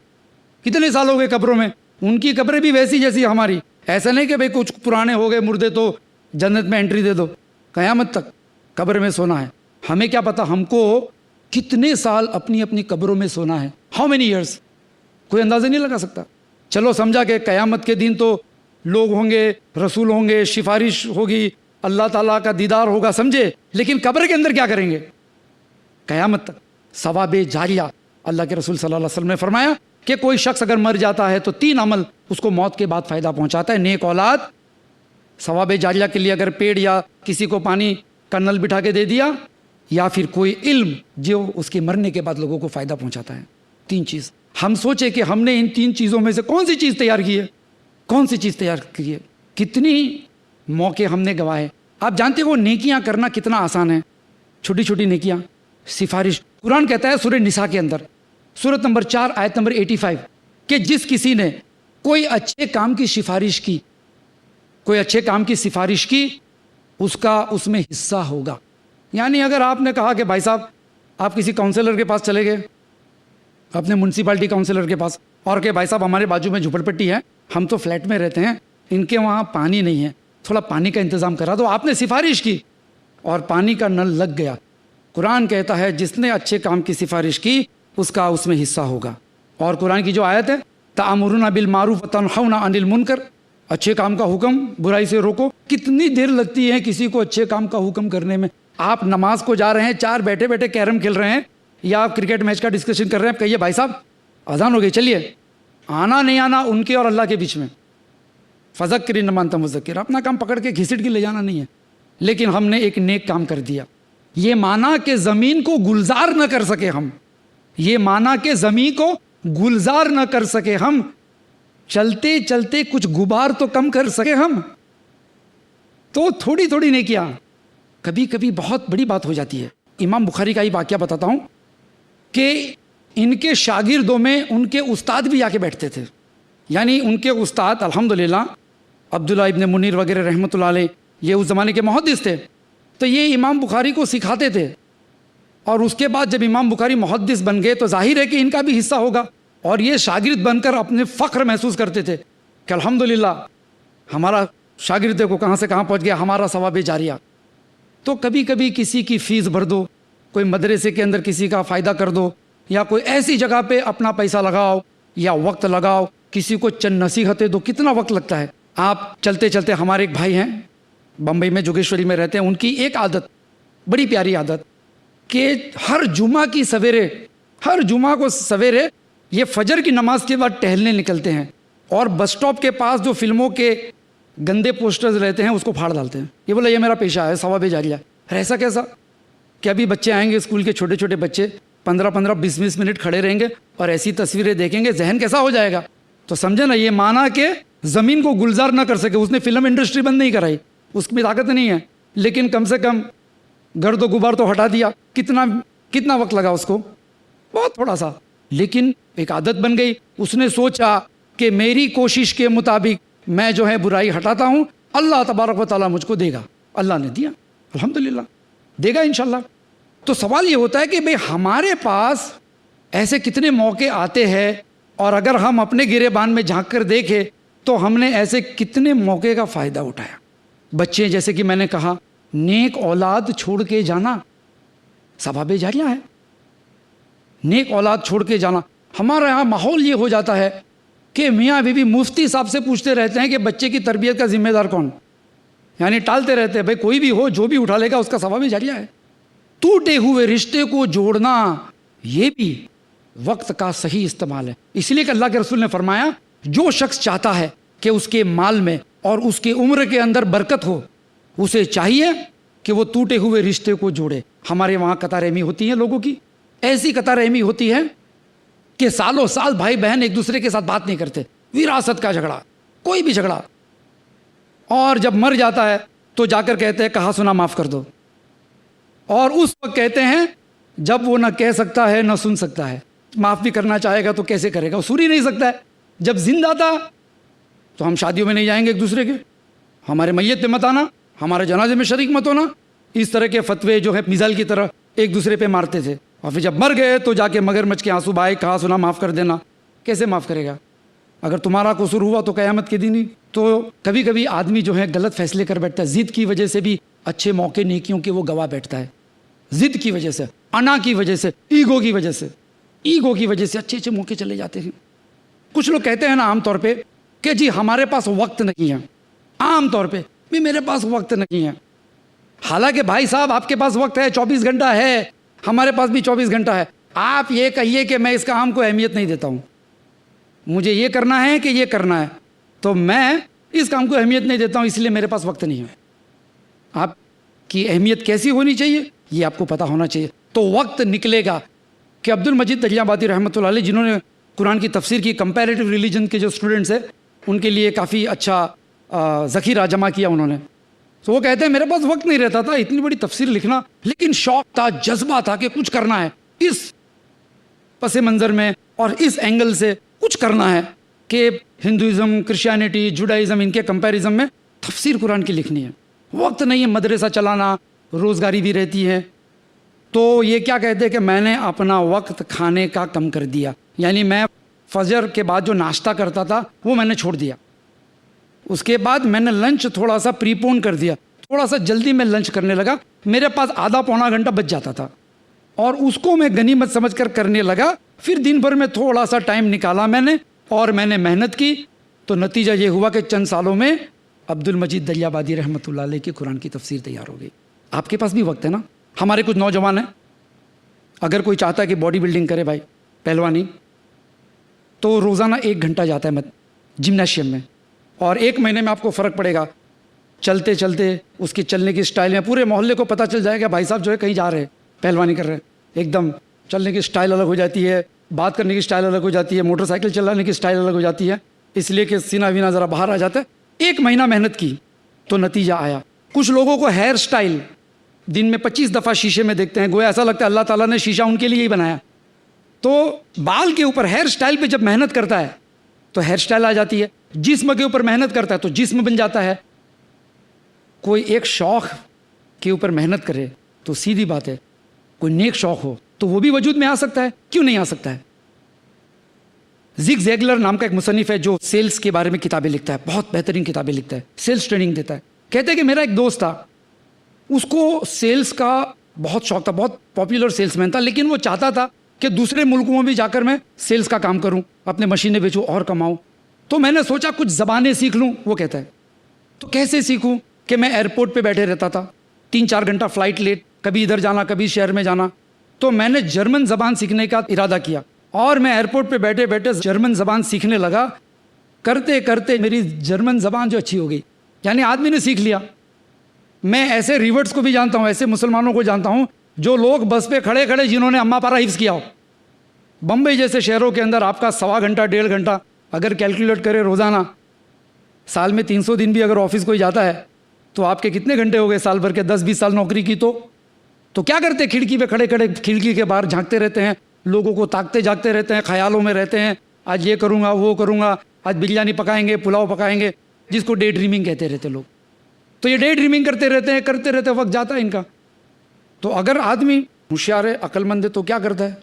کتنے سال ہو گئے قبروں میں. ان کی قبریں بھی ویسی جیسی ہماری. ایسا نہیں کہ بھئی کچھ پرانے ہو گئے مردے تو جنت میں انٹری دے دو. قیامت تک قبر میں سونا ہے. ہمیں کیا پتا ہم کو کتنے سال اپنی اپنی قبروں میں سونا ہے. ہاؤ مینی ایئرس، کوئی اندازہ نہیں لگا سکتا. چلو سمجھا کہ قیامت کے دن تو لوگ ہوں گے، رسول ہوں گے، سفارش ہوگی، اللہ تعالیٰ کا دیدار ہوگا، سمجھے. لیکن قبر کے اندر کیا کریں گے قیامت تک؟ ثواب جاریہ. اللہ کے رسول صلی اللہ علیہ وسلم نے فرمایا کہ کوئی شخص اگر مر جاتا ہے تو 3 عمل اس کو موت کے بعد فائدہ پہنچاتا ہے: نیک اولاد، ثواب جاریہ کے لیے اگر پیڑ یا کسی کو پانی کا نل بٹھا کے دے دیا، یا پھر کوئی علم جو اس کے مرنے کے بعد لوگوں کو فائدہ پہنچاتا ہے. 3 چیز. ہم سوچے کہ ہم نے ان 3 چیزوں میں سے کون سی چیز تیار کی ہے، کون سی چیز تیار کی ہے. کتنی موقع ہم نے گوائے. آپ جانتے ہو نیکیاں کرنا کتنا آسان ہے، چھوٹی چھوٹی نیکیاں. سفارش، قرآن کہتا ہے سورہ نساء کے اندر سورت نمبر 4 آیت نمبر 85 کہ جس کسی نے کوئی اچھے کام کی سفارش کی، کوئی اچھے کام کی سفارش کی، اس کا اس میں حصہ ہوگا. یعنی اگر آپ نے کہا کہ بھائی صاحب آپ کسی کاؤنسلر کے پاس چلے گئے، اپنے میونسپلٹی کاؤنسلر کے پاس، اور کہ بھائی صاحب ہمارے بازو میں جھوپڑ پٹی ہے، ہم تو فلیٹ میں رہتے ہیں، ان کے وہاں پانی نہیں ہے، تھوڑا پانی کا انتظام کرا دو. آپ نے سفارش کی اور پانی کا نل لگ گیا. قرآن کہتا ہے جس نے اچھے کام کی سفارش کی اس کا اس میں حصہ ہوگا. اور قرآن کی جو آیت ہے تأمرون بالمعروف وتنہون عن المنکر، اچھے کام کا حکم، برائی سے روکو. کتنی دیر لگتی ہے کسی کو اچھے کام کا حکم کرنے میں. آپ نماز کو جا رہے ہیں، 4 بیٹھے بیٹھے کیرم کھیل رہے ہیں یا آپ کرکٹ میچ کا ڈسکشن کر رہے ہیں، آپ کہیے بھائی صاحب اذان ہو گئی چلیے. آنا نہیں آنا ان کے اور اللہ کے بیچ میں. فذکر انما انت مذکر، اپنا کام پکڑ کے گھسٹ کے لے جانا نہیں ہے. لیکن ہم نے ایک نیک کام کر دیا. یہ مانا کہ زمین کو گلزار نہ کر سکے ہم، یہ مانا کہ زمین کو گلزار نہ کر سکے ہم، چلتے چلتے کچھ غبار تو کم کر سکے ہم. تو تھوڑی تھوڑی نیکیاں کبھی کبھی بہت بڑی بات ہو جاتی ہے. امام بخاری کا ہی واقعہ بتاتا ہوں کہ ان کے شاگردوں میں ان کے استاد بھی آ کے بیٹھتے تھے. یعنی ان کے استاد الحمدللہ عبداللہ ابن منیر وغیرہ رحمۃ اللہ علیہ، یہ اس زمانے کے محدث تھے. تو یہ امام بخاری کو سکھاتے تھے، اور اس کے بعد جب امام بخاری محدث بن گئے تو ظاہر ہے کہ ان کا بھی حصہ ہوگا. اور یہ شاگرد بن کر اپنے فخر محسوس کرتے تھے کہ الحمدللہ ہمارا شاگرد کو کہاں سے کہاں پہنچ گیا، ہمارا ثواب جاریہ. تو کبھی کبھی کسی کی فیس بھر دو، کوئی مدرسے کے اندر کسی کا فائدہ کر دو، یا کوئی ایسی جگہ پہ اپنا پیسہ لگاؤ یا وقت لگاؤ، کسی کو چند نصیحتیں دو. کتنا وقت لگتا ہے. آپ چلتے چلتے، ہمارے ایک بھائی ہیں بمبئی میں جوگیشوری میں رہتے ہیں، ان کی ایک عادت، بڑی پیاری عادت، کہ ہر جمعہ کی سویرے، ہر جمعہ کو سویرے یہ فجر کی نماز کے بعد ٹہلنے نکلتے ہیں، اور بس سٹاپ کے پاس جو فلموں کے گندے پوسٹرز رہتے ہیں اس کو پھاڑ ڈالتے ہیں. یہ بولا یہ میرا پیشہ ہے، ثواب جاریہ. ایسا کیسا کہ ابھی بچے آئیں گے اسکول کے، چھوٹے چھوٹے بچے 15 20 منٹ کھڑے رہیں گے اور ایسی تصویریں دیکھیں گے، ذہن کیسا ہو جائے گا. تو سمجھے نا، یہ مانا کہ زمین کو گلزار نہ کر سکے. اس نے فلم انڈسٹری بند نہیں کرائی، اس میں طاقت نہیں ہے، لیکن کم سے کم گرد و غبار تو ہٹا دیا. کتنا وقت لگا اس کو؟ بہت تھوڑا سا. لیکن ایک عادت بن گئی. اس نے سوچا کہ میری کوشش کے مطابق میں جو ہے برائی ہٹاتا ہوں، اللہ تبارک و تعالیٰ مجھ کو دے گا. اللہ نے دیا، الحمدللہ دے گا انشاءاللہ. تو سوال یہ ہوتا ہے کہ بھئی ہمارے پاس ایسے کتنے موقع آتے ہیں، اور اگر ہم اپنے گریبان میں جھانک کر دیکھیں تو ہم نے ایسے کتنے موقع کا فائدہ اٹھایا. بچے، جیسے کہ میں نے کہا، نیک اولاد چھوڑ کے جانا ثواب جاریہ ہے. نیک اولاد چھوڑ کے جانا. ہمارے یہاں ماحول یہ ہو جاتا ہے کہ میاں بیوی مفتی صاحب سے پوچھتے رہتے ہیں کہ بچے کی تربیت کا ذمہ دار کون، یعنی ٹالتے رہتے ہیں. بھائی کوئی بھی ہو، جو بھی اٹھا لے گا اس کا ثواب جاریہ ہے. ٹوٹے ہوئے رشتے کو جوڑنا یہ بھی وقت کا صحیح استعمال ہے. اس لیے کہ اللہ کے رسول نے فرمایا جو شخص چاہتا ہے کہ اس کے مال میں اور اس کے عمر کے اندر برکت ہو، اسے چاہیے کہ وہ ٹوٹے ہوئے رشتے کو جوڑے. ہمارے وہاں قطع رحمی ہوتی ہے لوگوں کی، ایسی قطع رحمی ہوتی ہے کہ سالوں سال بھائی بہن ایک دوسرے کے ساتھ بات نہیں کرتے. وراثت کا جھگڑا، کوئی بھی جھگڑا، اور جب مر جاتا ہے تو جا کر کہتے ہیں کہا سنا معاف کر دو. اور اس وقت کہتے ہیں جب وہ نہ کہہ سکتا ہے نہ سن سکتا ہے. معاف بھی کرنا چاہے گا تو کیسے کرے گا، وہ سن ہی نہیں سکتا ہے. جب زندہ تھا تو ہم شادیوں میں نہیں جائیں گے ایک دوسرے کے، ہمارے میت پہ مت آنا، ہمارے جنازے میں شریک مت ہونا. اس طرح کے فتوے جو ہے میزائل کی طرح ایک دوسرے پہ مارتے تھے. اور پھر جب مر گئے تو جا کے مگر مچھ کے آنسو بہائے، کہا سنا معاف کر دینا. کیسے معاف کرے گا؟ اگر تمہارا قصور ہوا تو قیامت کے دن ہی. تو کبھی کبھی آدمی جو ہے غلط فیصلے کر بیٹھتا ہے، ضد کی وجہ سے بھی اچھے موقع نیکیوں کے وہ گوا بیٹھتا ہے. ضد کی وجہ سے، انا کی وجہ سے، ایگو کی وجہ سے، ایگو کی وجہ سے اچھے اچھے موقع چلے جاتے ہیں. کچھ لوگ کہتے ہیں نا عام طور پہ کہ جی ہمارے پاس وقت نہیں ہے. عام طور پہ بھی میرے پاس وقت نہیں ہے. حالانکہ بھائی صاحب آپ کے پاس وقت ہے، 24 گھنٹہ ہے، ہمارے پاس بھی 24 گھنٹہ ہے. آپ یہ کہیے کہ میں اس کام کو اہمیت نہیں دیتا ہوں، مجھے یہ کرنا ہے کہ یہ کرنا ہے، تو میں اس کام کو اہمیت نہیں دیتا ہوں اس لیے میرے پاس وقت نہیں ہے. آپ کی اہمیت کیسی ہونی چاہیے یہ آپ کو پتہ ہونا چاہیے. تو وقت نکلے گا کہ عبد المجید دہلیہ آبادی رحمۃ اللہ علیہ جنہوں نے قرآن کی تفسیر کی، کمپیریٹیو ریلیجن کے جو اسٹوڈنٹس ہیں ان کے لیے کافی اچھا ذخیرہ جمع کیا انہوں نے. تو وہ کہتے ہیں میرے پاس وقت نہیں رہتا تھا اتنی بڑی تفسیر لکھنا، لیکن شوق تھا، جذبہ تھا کہ کچھ کرنا ہے، اس پس منظر میں اور اس اینگل سے کچھ کرنا ہے کہ ہندوازم، کرسچینٹی، جوڈائزم ان کے کمپیریزن میں تفسیر قرآن کی لکھنی ہے. وقت نہیں ہے، مدرسہ چلانا، روزگاری بھی رہتی ہے. تو یہ کیا کہتے ہیں کہ میں نے اپنا وقت کھانے کا کم کر دیا، یعنی میں فجر کے بعد جو ناشتہ کرتا تھا وہ میں نے چھوڑ دیا. اس کے بعد میں نے لنچ تھوڑا سا پریپون کر دیا، تھوڑا سا جلدی میں لنچ کرنے لگا. میرے پاس آدھا پونا گھنٹہ بچ جاتا تھا اور اس کو میں غنیمت سمجھ کر کرنے لگا. پھر دن بھر میں تھوڑا سا ٹائم نکالا میں نے اور میں نے محنت کی. تو نتیجہ یہ ہوا کہ چند سالوں میں عبد المجید دہلیہ آبادی رحمۃ اللہ علیہ کی قرآن کی تفسیر تیار ہو گئی. آپ کے پاس بھی وقت ہے نا. ہمارے کچھ نوجوان ہیں، اگر کوئی چاہتا ہے کہ باڈی بلڈنگ کرے بھائی، پہلوانی، تو روزانہ 1 گھنٹہ جاتا ہے جمناشیم میں، اور 1 مہینے میں آپ کو فرق پڑے گا. چلتے چلتے اس کی چلنے کی سٹائل میں پورے محلے کو پتہ چل جائے گا بھائی صاحب جو ہے کہیں جا رہے ہیں، پہلوانی کر رہے ہیں. ایک دم چلنے کی سٹائل الگ ہو جاتی ہے، بات کرنے کی سٹائل الگ ہو جاتی ہے، موٹر سائیکل چلانے کی سٹائل الگ ہو جاتی ہے، اس لیے کہ سینہ وینہ ذرا باہر آ جاتا ہے. 1 مہینہ محنت کی تو نتیجہ آیا. کچھ لوگوں کو ہیئر سٹائل دن میں 25 دفعہ شیشے میں دیکھتے ہیں، گویا ایسا لگتا ہے اللہ تعالیٰ نے شیشہ ان کے لیے ہی بنایا. تو بال کے اوپر ہیئر سٹائل پہ جب محنت کرتا ہے تو ہیئر سٹائل آ جاتی ہے. جسم کے اوپر محنت کرتا ہے تو جسم بن جاتا ہے. کوئی ایک شوق کے اوپر محنت کرے تو سیدھی بات ہے کوئی نیک شوق ہو تو وہ بھی وجود میں آ سکتا ہے، کیوں نہیں آ سکتا ہے. زگ زیگلر نام کا ایک مصنف ہے جو سیلز کے بارے میں کتابیں لکھتا ہے، بہت بہترین کتابیں لکھتا ہے، سیلز ٹریننگ دیتا ہے. کہتے ہیں کہ میرا ایک دوست تھا، اس کو سیلز کا بہت شوق تھا، بہت پاپولر سیلز مین تھا، لیکن وہ چاہتا تھا کہ دوسرے ملکوں میں بھی جا کر میں سیلز کا کام کروں، اپنے مشینیں بیچوں اور کماؤں. تو میں نے سوچا کچھ زبانیں سیکھ لوں. وہ کہتا ہے تو کیسے سیکھوں کہ میں ایئرپورٹ پہ بیٹھے رہتا تھا، 3-4 گھنٹہ فلائٹ لیٹ، کبھی ادھر جانا کبھی شہر میں جانا. تو میں نے جرمن زبان سیکھنے کا ارادہ کیا اور میں ایئرپورٹ پہ بیٹھے بیٹھے جرمن زبان سیکھنے لگا. کرتے کرتے میری جرمن زبان جو اچھی ہو گئی، یعنی آدمی نے سیکھ لیا. میں ایسے ریورٹس کو بھی جانتا ہوں، ایسے مسلمانوں کو جانتا ہوں جو لوگ بس پہ کھڑے کھڑے جنہوں نے اما پارا حفظ کیا ہو. بمبئی جیسے شہروں کے اندر آپ کا 1.25 گھنٹہ 1.5 گھنٹہ اگر کیلکولیٹ کرے روزانہ، سال میں 300 دن بھی اگر آفس کوئی جاتا ہے تو آپ کے کتنے گھنٹے ہو گئے سال بھر کے؟ 10-20 سال نوکری کی. تو کیا کرتے؟ کھڑکی پہ کھڑے کھڑے کھڑکی کے باہر جھانکتے رہتے ہیں، لوگوں کو تاکتے جاگتے رہتے ہیں، خیالوں میں رہتے ہیں آج یہ کروں گا وہ کروں گا، آج بریانی پکائیں گے پلاؤ پکائیں گے، جس کو ڈے ڈریمنگ کہتے رہتے لوگ. تو یہ ڈے ڈریمنگ کرتے رہتے وقت جاتا ہے ان کا. تو اگر آدمی ہوشیار ہے، عقل مند ہے تو کیا کرتا ہے؟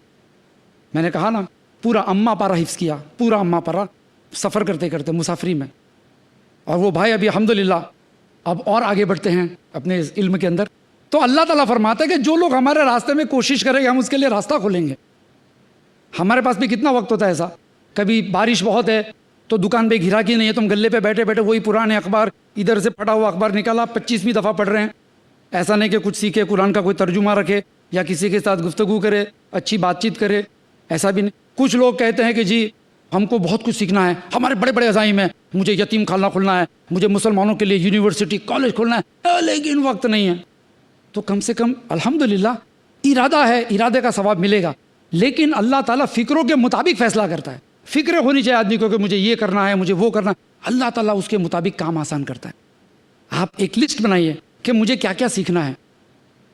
میں نے کہا نا پورا اما پارا حفظ کیا، پورا اما پارا سفر کرتے کرتے مسافری میں. اور وہ بھائی ابھی الحمدللہ اب اور آگے بڑھتے ہیں اپنے علم کے اندر. تو اللہ تعالیٰ فرماتا ہے کہ جو لوگ ہمارے راستے میں کوشش کریں گے ہم اس کے لیے راستہ کھولیں گے. ہمارے پاس بھی کتنا وقت ہوتا ہے ایسا، کبھی بارش بہت ہے تو دکان پہ گھراکی نہیں ہے، تم گلے پہ بیٹھے بیٹھے وہی پرانے اخبار ادھر سے پھٹا ہوا اخبار نکالا 25ویں دفعہ پڑھ رہے ہیں. ایسا نہیں کہ کچھ سیکھے، قرآن کا کوئی ترجمہ رکھے یا کسی کے ساتھ گفتگو کرے، اچھی بات چیت کرے، ایسا بھی نہیں. کچھ لوگ کہتے ہیں کہ جی ہم کو بہت کچھ سیکھنا ہے، ہمارے بڑے بڑے عزائم ہیں، مجھے یتیم خانہ کھولنا ہے، مجھے مسلمانوں کے لیے یونیورسٹی کالج کھولنا ہے، لیکن وقت نہیں ہے. تو کم سے کم الحمدللہ ارادہ ہے، ارادے کا ثواب ملے گا. لیکن اللہ تعالیٰ فکروں کے مطابق فیصلہ کرتا ہے. فکریں ہونی چاہیے آدمی کو کہ مجھے یہ کرنا ہے، مجھے وہ کرنا ہے. اللہ تعالیٰ اس کے مطابق کام آسان کرتا ہے. آپ ایک لسٹ بنائیے کہ مجھے کیا کیا سیکھنا ہے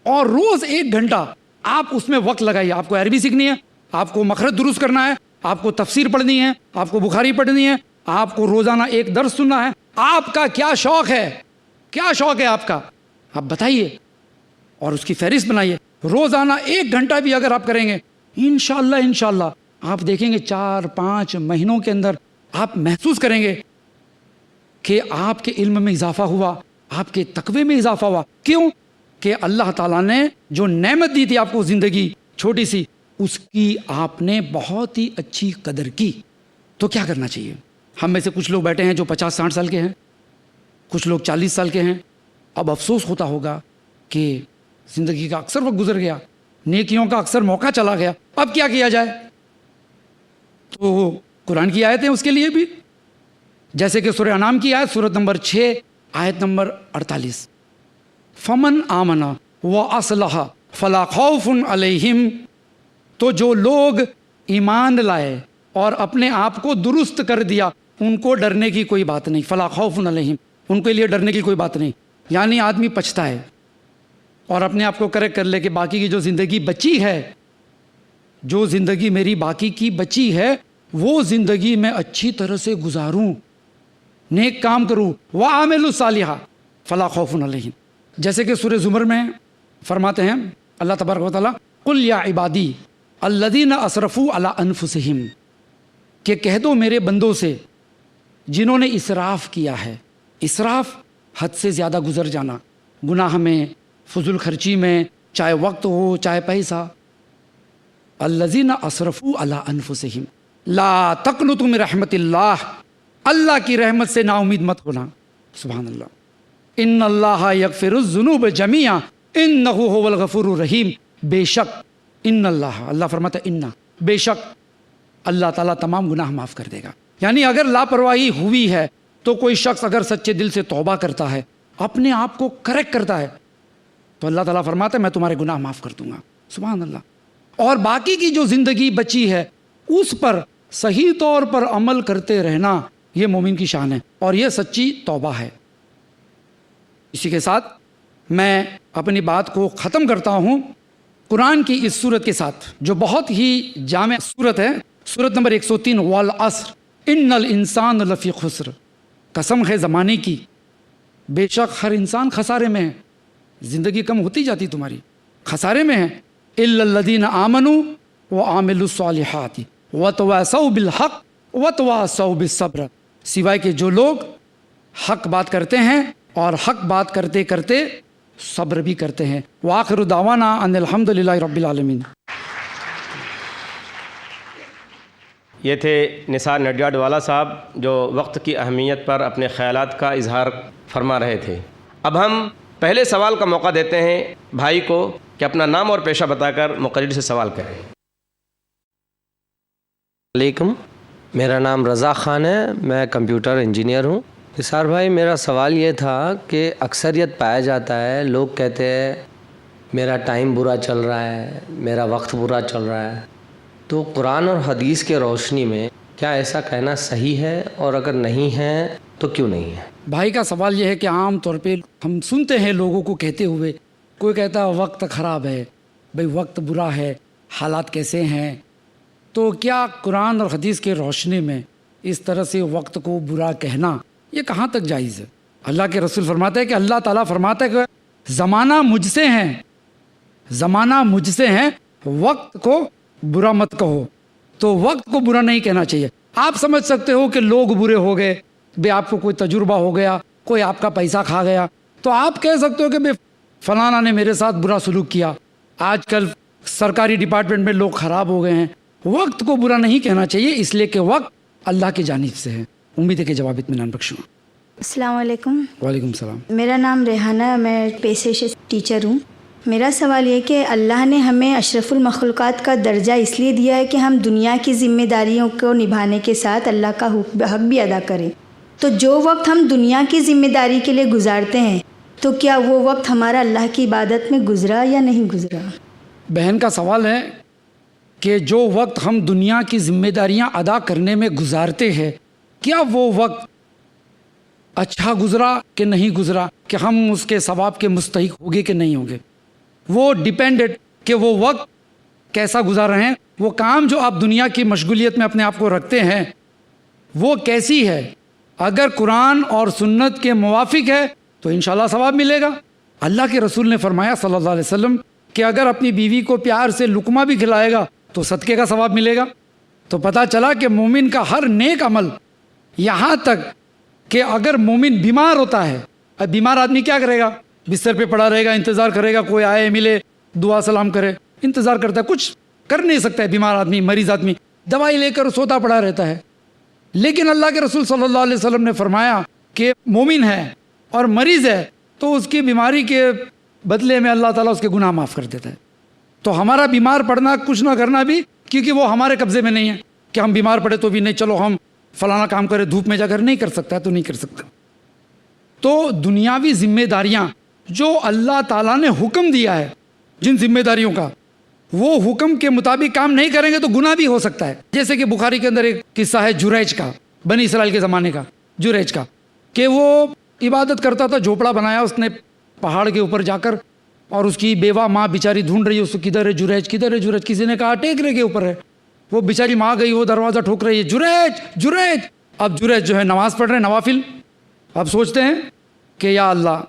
اور روز 1 گھنٹہ آپ اس میں وقت لگائیے. آپ کو عربی سیکھنی ہے، آپ کو مخرج درست کرنا ہے، آپ کو تفسیر پڑھنی ہے، آپ کو بخاری پڑھنی ہے، آپ کو روزانہ 1 درس سننا ہے. آپ کا کیا شوق ہے؟ کیا شوق ہے آپ کا؟ آپ بتائیے اور اس کی فہرست بنائیے. روزانہ 1 گھنٹہ بھی اگر آپ کریں گے انشاءاللہ آپ دیکھیں گے 4-5 مہینوں کے اندر آپ محسوس کریں گے کہ آپ کے علم میں اضافہ ہوا، آپ کے تقوی میں اضافہ ہوا. کیوں؟ کہ اللہ تعالیٰ نے جو نعمت دی تھی آپ کو زندگی چھوٹی سی، اس کی آپ نے بہت ہی اچھی قدر کی. تو کیا کرنا چاہیے؟ ہم میں سے کچھ لوگ بیٹھے ہیں جو 50-60 سال کے ہیں، کچھ لوگ 40 سال کے ہیں. اب افسوس ہوتا ہوگا کہ زندگی کا اکثر وقت گزر گیا، نیکیوں کا اکثر موقع چلا گیا، اب کیا کیا جائے؟ تو قرآن کی آیتیں اس کے لیے بھی جیسے کہ سورہ انعام کی آیت سورت نمبر 6 آیت نمبر 48، فمن آمنا واصلح فلا خوف علیہم، تو جو لوگ ایمان لائے اور اپنے آپ کو درست کر دیا ان کو ڈرنے کی کوئی بات نہیں، فلا خوف علیہم، ان کے لیے ڈرنے کی کوئی بات نہیں۔ یعنی آدمی پچھتا ہے اور اپنے آپ کو کریکٹ کر لے کہ باقی کی جو زندگی بچی ہے، جو زندگی میری باقی کی بچی ہے وہ زندگی میں اچھی طرح سے گزاروں، نیک کام کروں، وَعَامِلُوا الصَّالِحَاتِ فَلَا خَوْفٌ عَلَيْهِمْ، جیسے کہ سورہ زمر میں فرماتے ہیں اللہ تبارک و تعالیٰ، قُلْ يَا عِبَادِي الَّذِينَ أَسْرَفُوا عَلَىٰ أَنفُسِهِمْ، کہ کہہ دو میرے بندوں سے جنہوں نے اسراف کیا ہے۔ اسراف حد سے زیادہ گزر جانا، گناہ میں، فضول خرچی میں، چاہے وقت ہو چاہے پیسہ۔ الذین اسرفوا علی انفسہم لا تقنطوا من رحمت اللہ، اللہ کی رحمت سے نا امید مت ہونا۔ سبحان اللہ، ان اللہ یغفر الذنوب جميعا انہ هو الغفور الرحیم، بے شک ان اللہ فرماتا ہے ان، بے شک اللہ تعالیٰ تمام گناہ معاف کر دے گا۔ یعنی اگر لاپرواہی ہوئی ہے تو کوئی شخص اگر سچے دل سے توبہ کرتا ہے، اپنے آپ کو کریکٹ کرتا ہے، تو اللہ تعالیٰ فرماتا ہے میں تمہارے گناہ معاف کر دوں گا۔ سبحان اللہ۔ اور باقی کی جو زندگی بچی ہے اس پر صحیح طور پر عمل کرتے رہنا، یہ مومن کی شان ہے اور یہ سچی توبہ ہے۔ اسی کے ساتھ میں اپنی بات کو ختم کرتا ہوں قرآن کی اس سورت کے ساتھ جو بہت ہی جامع سورت ہے، سورت نمبر 103، والعصر ان الانسان لفی خسر، قسم ہے زمانے کی، بے شک ہر انسان خسارے میں ہے، زندگی کم ہوتی جاتی تمہاری، خسارے میں ہے، الا الذین آمنوا وعملوا الصالحات وتواصوا بالحق وتواصوا بالصبر، سوائے کہ جو لوگ حق بات کرتے ہیں اور حق بات کرتے کرتے صبر بھی کرتے ہیں۔ وآخر دعوانا ان الحمد للہ رب العالمین۔ یہ تھے نثار نڈیاڈ والا صاحب جو وقت کی اہمیت پر اپنے خیالات کا اظہار فرما رہے تھے۔ اب ہم پہلے سوال کا موقع دیتے ہیں بھائی کو کہ اپنا نام اور پیشہ بتا کر مقرر سے سوال کریں۔ علیکم، میرا نام رضا خان ہے، میں کمپیوٹر انجینئر ہوں۔ نثار بھائی، میرا سوال یہ تھا کہ اکثریت پایا جاتا ہے، لوگ کہتے ہیں میرا ٹائم برا چل رہا ہے، میرا وقت برا چل رہا ہے، تو قرآن اور حدیث کے روشنی میں کیا ایسا کہنا صحیح ہے، اور اگر نہیں ہے تو کیوں نہیں ہے؟ بھائی کا سوال یہ ہے کہ عام طور پہ ہم سنتے ہیں لوگوں کو کہتے ہوئے، کوئی کہتا ہے وقت خراب ہے، بھئی وقت برا ہے، حالات کیسے ہیں، تو کیا قرآن اور حدیث کے روشنی میں اس طرح سے وقت کو برا کہنا یہ کہاں تک جائز ہے؟ اللہ کے رسول فرماتے ہیں کہ اللہ تعالیٰ فرماتا ہے کہ زمانہ مجھ سے ہیں، زمانہ مجھ سے ہیں، وقت کو برا مت کہو۔ تو وقت کو برا نہیں کہنا چاہیے۔ آپ سمجھ سکتے ہو کہ لوگ برے ہو گئے، بے آپ کو کوئی تجربہ ہو گیا، کوئی آپ کا پیسہ کھا گیا، تو آپ کہہ سکتے ہو کہ بے فلانا نے میرے ساتھ برا سلوک کیا، آج کل سرکاری ڈپارٹمنٹ میں لوگ خراب ہو گئے ہیں۔ وقت کو برا نہیں کہنا چاہیے، اس لیے کہ وقت اللہ کی جانب سے ہے۔ امید ہے کہ جواب اطمینان بخشوں۔ السلام علیکم۔ وعلیکم السلام۔ میرا نام ریحانہ ہے، میں پیشے سے ٹیچر ہوں۔ میرا سوال یہ کہ اللہ نے ہمیں اشرف المخلوقات کا درجہ اس لیے دیا ہے کہ ہم دنیا کی ذمہ داریوں کو نبھانے کے ساتھ اللہ کا حق بھی ادا کریں، تو جو وقت ہم دنیا کی ذمہ داری کے لیے گزارتے ہیں تو کیا وہ وقت ہمارا اللہ کی عبادت میں گزرا یا نہیں گزرا؟ بہن کا سوال ہے کہ جو وقت ہم دنیا کی ذمہ داریاں ادا کرنے میں گزارتے ہیں، کیا وہ وقت اچھا گزرا کہ نہیں گزرا، کہ ہم اس کے ثواب کے مستحق ہوگے کہ نہیں ہوگے؟ وہ ڈیپینڈڈ کہ وہ وقت کیسا گزار رہے ہیں، وہ کام جو آپ دنیا کی مشغولیت میں اپنے آپ کو رکھتے ہیں وہ کیسی ہے۔ اگر قرآن اور سنت کے موافق ہے تو انشاءاللہ ثواب ملے گا۔ اللہ کے رسول نے فرمایا صلی اللہ علیہ وسلم کہ اگر اپنی بیوی کو پیار سے لقمہ بھی کھلائے گا تو صدقے کا ثواب ملے گا۔ تو پتہ چلا کہ مومن کا ہر نیک عمل، یہاں تک کہ اگر مومن بیمار ہوتا ہے، اب بیمار آدمی کیا کرے گا؟ بستر پہ پڑا رہے گا، انتظار کرے گا کوئی آئے ملے دعا سلام کرے، انتظار کرتا ہے، کچھ کر نہیں سکتا ہے۔ بیمار آدمی، مریض آدمی دوائی لے کر سوتا پڑا رہتا ہے۔ لیکن اللہ کے رسول صلی اللہ علیہ وسلم نے فرمایا کہ مومن ہے اور مریض ہے تو اس کی بیماری کے بدلے میں اللہ تعالیٰ اس کے گناہ معاف کر دیتا ہے۔ تو ہمارا بیمار پڑنا، کچھ نہ کرنا بھی، کیونکہ وہ ہمارے قبضے میں نہیں ہے کہ ہم بیمار پڑے تو بھی نہیں، چلو ہم فلانا کام کرے دھوپ میں جا کر نہیں کر سکتا ہے تو نہیں کر سکتا. تو دنیاوی ذمہ داریاں جو اللہ تعالیٰ نے حکم دیا ہے جن ذمہ داریوں کا, وہ حکم کے مطابق کام نہیں کریں گے تو گناہ بھی ہو سکتا ہے. جیسے کہ بخاری کے اندر ایک قصہ ہے جریج کا, بنی اسرائیل کے زمانے کا جریج کا, کہ وہ عبادت کرتا تھا, جھوپڑا بنایا اس نے پہاڑ کے اوپر جا کر, اور اس کی بیوہ ماں بیچاری ڈھونڈ رہی ہے اس کو, کدھر ہے جریج, کدھر ہے جریج. کسی نے کہا ٹیکرے کے اوپر ہے. وہ بیچاری ماں گئی, وہ دروازہ ٹھوک رہی ہے, جریج جریج. اب جریج جو ہے نماز پڑھ رہے ہیں نوافل. اب سوچتے ہیں کہ یا اللہ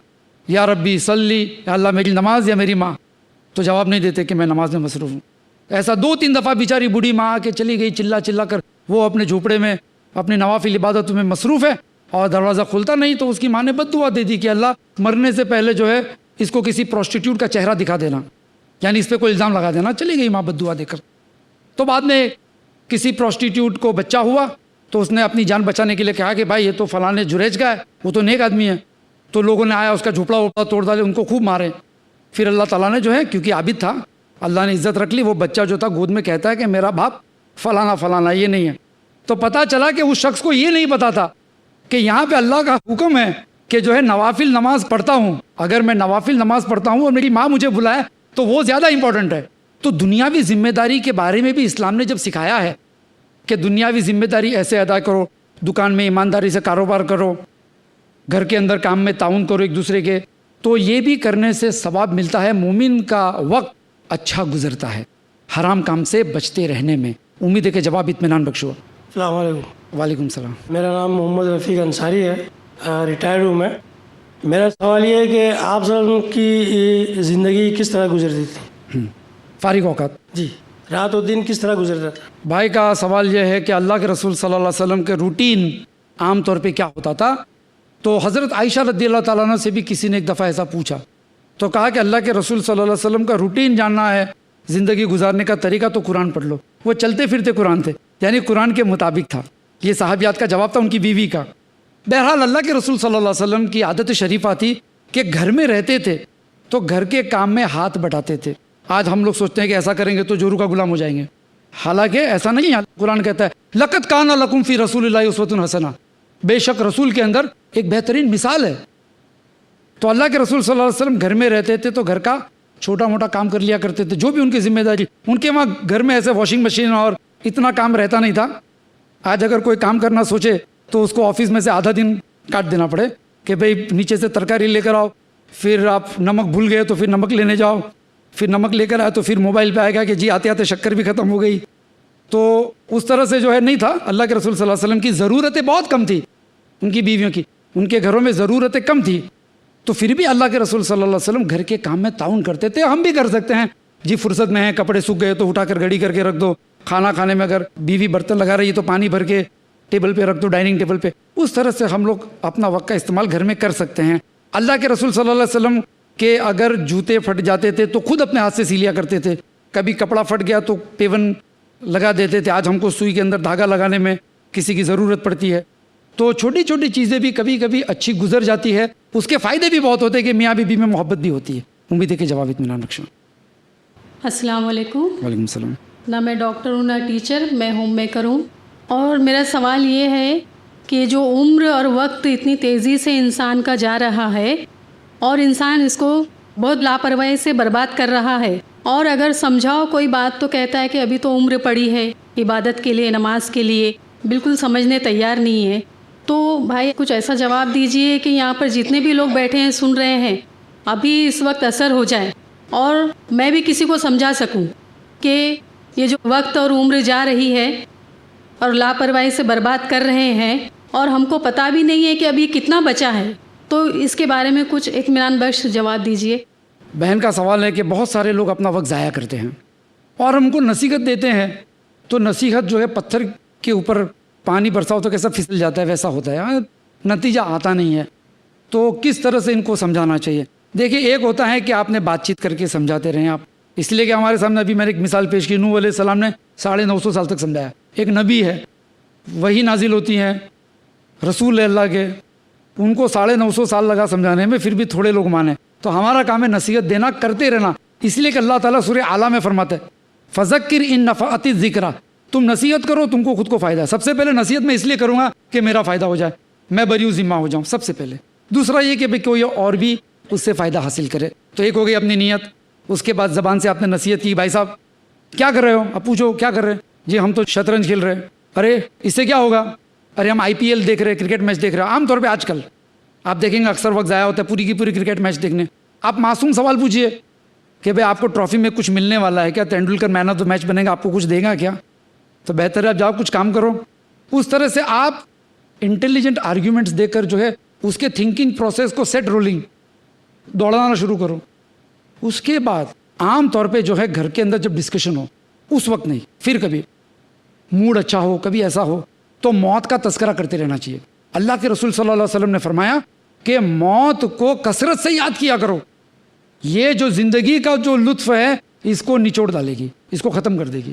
یا ربی صلی, یا اللہ میری نماز یا میری ماں. تو جواب نہیں دیتے کہ میں نماز میں مصروف ہوں. ایسا 2-3 دفعہ بیچاری بوڑھی ماں آ کے چلی گئی, چلا چلا کر وہ اپنے جھوپڑے میں اپنی نوافل عبادتوں میں مصروف ہے, اور دروازہ کھلتا نہیں. تو اس کی ماں نے بد دعا دے دی کہ اللہ مرنے سے پہلے جو ہے اس کو کسی پروسٹیٹیوٹ کا چہرہ دکھا دینا, یعنی اس پہ کوئی الزام لگا دینا. چلی گئی ماں بد دعا دے کر. تو بعد میں کسی پروسٹیٹیوٹ کو بچہ ہوا تو اس نے اپنی جان بچانے کے لیے کہا کہ بھائی یہ تو فلاں جریج کا ہے, وہ تو نیک آدمی ہے. تو لوگوں نے آیا اس کا جھوپڑا وپڑا توڑ ڈالے, ان کو خوب مارے. پھر اللہ تعالیٰ نے جو ہے کیونکہ عابد تھا اللہ نے عزت رکھ لی. وہ بچہ جو تھا گود میں کہتا ہے کہ میرا باپ فلانا فلانا یہ نہیں ہے. تو پتہ چلا کہ اس شخص کو یہ نہیں پتا تھا کہ یہاں پہ اللہ کا حکم ہے کہ جو ہے نوافل نماز پڑھتا ہوں, اگر میں نوافل نماز پڑھتا ہوں اور میری ماں مجھے بلائے تو وہ زیادہ امپورٹنٹ ہے. تو دنیاوی ذمہ داری کے بارے میں بھی اسلام نے جب سکھایا ہے کہ دنیاوی ذمہ داری ایسے ادا کرو, دکان میں ایمانداری سے کاروبار کرو, گھر کے اندر کام میں تعاون کرو ایک دوسرے کے, تو یہ بھی کرنے سے ثواب ملتا ہے. مومن کا وقت اچھا گزرتا ہے حرام کام سے بچتے رہنے میں. امید ہے کہ جواب اطمینان بخش ہوا. السلام علیکم. وعلیکم السلام. میرا نام محمد رفیق انصاری ہے, ریٹائرڈ ہوں میں. میرا سوال یہ ہے کہ آپ صلی اللہ علیہ وسلم کی زندگی کس طرح گزرتی تھی؟ فارغ اوقات جی, رات و دن کس طرح گزرتا تھا؟ بھائی کا سوال یہ ہے کہ اللہ کے رسول صلی اللہ علیہ وسلم کے روٹین عام طور پہ کیا ہوتا تھا. تو حضرت عائشہ رضی اللہ تعالیٰ عنہ سے بھی کسی نے ایک دفعہ ایسا پوچھا تو کہا کہ اللہ کے رسول صلی اللہ علیہ وسلم کا روٹین جاننا ہے, زندگی گزارنے کا طریقہ, تو قرآن پڑھ لو. وہ چلتے پھرتے قرآن تھے, یعنی قرآن کے مطابق تھا. یہ صحابیات کا جواب تھا ان کی بیوی کا. بہرحال اللہ کے رسول صلی اللہ علیہ وسلم کی عادت شریفہ تھی کہ گھر میں رہتے تھے تو گھر کے کام میں ہاتھ بٹاتے تھے. آج ہم لوگ سوچتے ہیں کہ ایسا کریں گے تو جورو کا غلام ہو جائیں گے, حالانکہ ایسا نہیں ہے. قرآن کہتا ہے لقد کان لکم فی رسول اللہ اسوۃ حسنہ, بے شک رسول کے اندر ایک بہترین مثال ہے. تو اللہ کے رسول صلی اللہ علیہ وسلم گھر میں رہتے تھے تو گھر کا چھوٹا موٹا کام کر لیا کرتے تھے, جو بھی ان کی ذمہ داری. ان کے وہاں گھر میں ایسے واشنگ مشین اور اتنا کام رہتا نہیں تھا. آج اگر کوئی کام کرنا سوچے تو اس کو آفس میں سے آدھا دن کاٹ دینا پڑے کہ بھئی نیچے سے ترکاری لے کر آؤ, پھر آپ نمک بھول گئے تو پھر نمک لینے جاؤ, پھر نمک لے کر آئے تو پھر موبائل پہ آئے گا کہ جی آتے آتے شکر بھی ختم ہو گئی. تو اس طرح سے جو ہے نہیں تھا. اللہ کے رسول صلی اللہ علیہ وسلم کی ضرورتیں بہت کم تھی, ان کی بیویوں کی, ان کے گھروں میں ضرورتیں کم تھی. تو پھر بھی اللہ کے رسول صلی اللہ علیہ وسلم گھر کے کام میں تعاون کرتے تھے. ہم بھی کر سکتے ہیں جی, فرصت میں ہیں, کپڑے سوکھ گئے تو اٹھا کر گھڑی کر کے رکھ دو, کھانا کھانے میں اگر بیوی برتن لگا رہی ہے تو پانی بھر کے ٹیبل پہ رکھ دو, ڈائننگ ٹیبل پہ. اس طرح سے ہم لوگ اپنا وقت کا استعمال گھر میں کر سکتے ہیں. اللہ کے رسول صلی اللہ علیہ وسلم کے اگر جوتے پھٹ جاتے تھے تو خود اپنے ہاتھ سے سی لیا کرتے تھے. کبھی کپڑا پھٹ گیا تو پیون لگا دیتے تھے. آج ہم کو سوئی کے اندر دھاگا لگانے میں کسی کی ضرورت پڑتی ہے. تو چھوٹی چھوٹی چیزیں بھی کبھی کبھی اچھی گزر جاتی ہے, اس کے فائدے بھی بہت ہوتے ہیں کہ میاں بیوی میں محبت بھی ہوتی ہے. امید ہے کہ جواب اطمینان بخش. السلام علیکم. وعلیکم السلام. نہ میں ڈاکٹر ہوں نہ ٹیچر, میں ہوم میکر ہوں. اور میرا سوال یہ ہے کہ جو عمر اور وقت اتنی تیزی سے انسان کا جا رہا ہے اور انسان اس کو بہت لاپرواہی سے برباد کر رہا ہے, اور اگر سمجھاؤ کوئی بات تو کہتا ہے کہ ابھی تو عمر پڑی ہے عبادت کے لیے, نماز کے لیے, بالکل سمجھنے تیار نہیں ہے. تو بھائی کچھ ایسا جواب دیجئے کہ یہاں پر جتنے بھی لوگ بیٹھے ہیں سن رہے ہیں, ابھی اس وقت اثر ہو جائے اور میں بھی کسی کو سمجھا سکوں کہ یہ جو وقت اور عمر جا رہی ہے اور لاپرواہی سے برباد کر رہے ہیں اور ہم کو پتہ بھی نہیں ہے کہ ابھی کتنا بچا ہے. تو اس کے بارے میں کچھ اطمینان بخش جواب دیجئے. بہن کا سوال ہے کہ بہت سارے لوگ اپنا وقت ضائع کرتے ہیں اور ہم کو نصیحت دیتے ہیں تو نصیحت جو ہے پتھر کے اوپر پانی برساؤ تو کیسا پھسل جاتا ہے ویسا ہوتا ہے, نتیجہ آتا نہیں ہے. تو کس طرح سے ان کو سمجھانا چاہیے؟ دیکھیے, ایک ہوتا ہے کہ آپ نے بات چیت کر کے سمجھاتے رہیں آپ, اس لیے کہ ہمارے سامنے ابھی میں نے ایک مثال پیش کی, نوح علیہ السلام نے 950 سال تک سمجھایا. ایک نبی ہے, وہی نازل ہوتی ہیں, رسول اللہ کے, ان کو 950 سال لگا سمجھانے میں, پھر بھی تھوڑے لوگ مانے. تو ہمارا کام ہے نصیحت دینا, کرتے رہنا. اس لیے کہ اللہ تعالیٰ سورہ اعلیٰ میں فرماتا ہے فذکر ان نفعت الذکریٰ, تم نصیحت کرو، تم کو خود کو فائدہ ہے. سب سے پہلے نصیحت میں اس لیے کروں گا کہ میرا فائدہ ہو جائے، میں بری ذمہ ہو جاؤں سب سے پہلے. دوسرا یہ کہ کوئی اور بھی اس سے فائدہ حاصل کرے. تو ایک ہو گئی اپنی نیت. اس کے بعد زبان سے آپ نے نصیحت کی، بھائی صاحب کیا کر رہے ہو؟ اب پوچھو کیا کر رہے ہیں؟ جی ہم تو شطرنج کھیل رہے ہیں. ارے اس سے کیا ہوگا؟ ارے ہم IPL دیکھ رہے ہیں، کرکٹ میچ دیکھ رہے ہیں. عام طور پہ آج کل آپ دیکھیں گے اکثر وقت ضائع ہوتا ہے پوری کی پوری کرکٹ میچ دیکھنے. آپ معصوم سوال پوچھیے کہ بھائی آپ کو ٹرافی میں کچھ ملنے والا ہے کیا؟ تینڈولکر مین آف دا میچ بنے گا، آپ کو کچھ دے گا کیا؟ تو بہتر ہے آپ جاؤ کچھ کام کرو. اس طرح سے آپ انٹیلیجنٹ آرگیومنٹس دے کر جو ہے اس کے تھنکنگ پروسیس کو سیٹ رولنگ دوڑانا شروع کرو. اس کے بعد عام طور پہ جو ہے گھر کے اندر جب ڈسکشن ہو اس وقت نہیں، پھر کبھی موڈ اچھا ہو، کبھی ایسا ہو تو موت کا تذکرہ کرتے رہنا چاہیے. اللہ کے رسول صلی اللہ علیہ وسلم نے فرمایا کہ موت کو کثرت سے یاد کیا کرو، یہ جو زندگی کا جو لطف ہے اس کو نچوڑ ڈالے گی، اس کو ختم کر دے گی.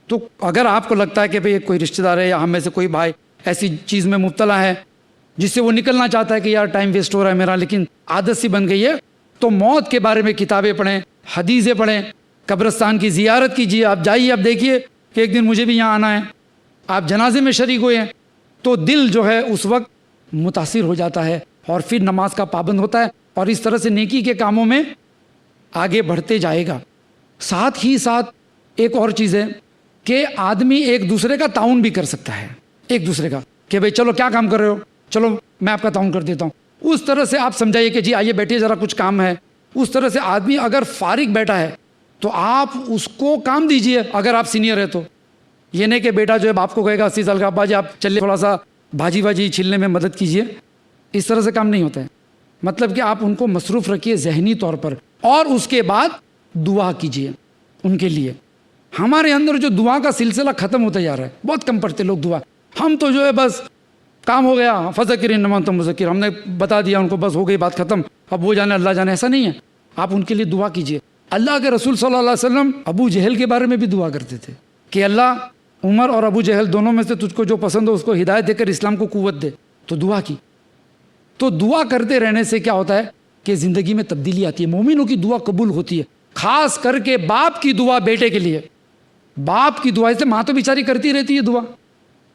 تو اگر آپ کو لگتا ہے کہ بھئی کوئی رشتہ دار ہے یا ہم میں سے کوئی بھائی ایسی چیز میں مبتلا ہے جس سے وہ نکلنا چاہتا ہے کہ یار ٹائم ویسٹ ہو رہا ہے میرا، لیکن عادت سی بن گئی ہے، تو موت کے بارے میں کتابیں پڑھیں، حدیثیں پڑھیں، قبرستان کی زیارت کیجیے. آپ جائیے، آپ دیکھیے کہ ایک دن مجھے بھی یہاں آنا ہے. آپ جنازے میں شریک ہوئے ہیں تو دل جو ہے اس وقت متاثر ہو جاتا ہے اور پھر نماز کا پابند ہوتا ہے اور اس طرح سے نیکی کے کاموں میں آگے بڑھتے جائے گا. ساتھ ہی ساتھ ایک اور چیز ہے کہ آدمی ایک دوسرے کا تعاون بھی کر سکتا ہے، ایک دوسرے کا کہ بھئی چلو کیا کام کر رہے ہو، چلو میں آپ کا تعاون کر دیتا ہوں. اس طرح سے آپ سمجھائیے کہ جی آئیے بیٹھیے ذرا کچھ کام ہے. اس طرح سے آدمی اگر فارغ بیٹھا ہے تو آپ اس کو کام دیجئے اگر آپ سینئر ہے تو. یہ نہیں کہ بیٹا جو ہے باپ کو کہے گا 80 سال کا، ابا جی آپ چلے تھوڑا سا بھاجی واجی چھلنے میں مدد کیجئے. اس طرح سے کام نہیں ہوتا ہے. مطلب کہ آپ ان کو مصروف رکھیے ذہنی طور پر اور اس کے بعد دعا کیجئے ان کے لیے. ہمارے اندر جو دعا کا سلسلہ ختم ہوتا جا رہا ہے، بہت کم پڑھتے لوگ دعا. ہم تو جو ہے بس کام ہو گیا، فذکر انما انت مذکر، ہم نے بتا دیا ان کو، بس ہو گئی بات ختم، اب وہ جانے اللہ جانے. ایسا نہیں ہے. آپ ان کے لیے دعا کیجئے. اللہ کے رسول صلی اللہ علیہ وسلم ابو جہل کے بارے میں بھی دعا کرتے تھے کہ اللہ عمر اور ابو جہل دونوں میں سے تجھ کو جو پسند ہو اس کو ہدایت دے کر اسلام کو قوت دے. تو دعا کی. تو دعا کرتے رہنے سے کیا ہوتا ہے کہ زندگی میں تبدیلی آتی ہے. مومنوں کی دعا قبول ہوتی ہے، خاص کر کے باپ کی دعا بیٹے کے لیے. باپ کی دعا سے ماں تو بیچاری کرتی رہتی ہے دعا،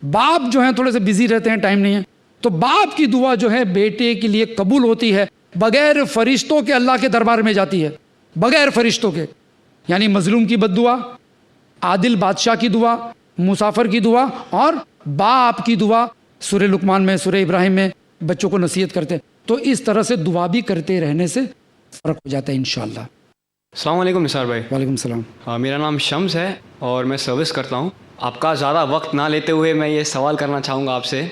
باپ جو ہیں تھوڑے سے بزی رہتے ہیں، ٹائم نہیں ہے، تو باپ کی دعا جو ہے بیٹے کے لیے قبول ہوتی ہے بغیر فرشتوں کے. اللہ کے دربار میں جاتی ہے بغیر فرشتوں کے. یعنی مظلوم کی بد دعا، عادل بادشاہ کی دعا، مسافر کی دعا اور باپ کی دعا. سورہ لقمان میں، سورہ ابراہیم میں بچوں کو نصیحت کرتے ہیں. تو اس طرح سے دعا بھی کرتے رہنے سے فرق ہو جاتا ہے انشاءاللہ. السلام علیکم نثار بھائی. وعلیکم السلام. میرا نام شمس ہے اور میں سروس کرتا ہوں. آپ کا زیادہ وقت نہ لیتے ہوئے میں یہ سوال کرنا چاہوں گا آپ سے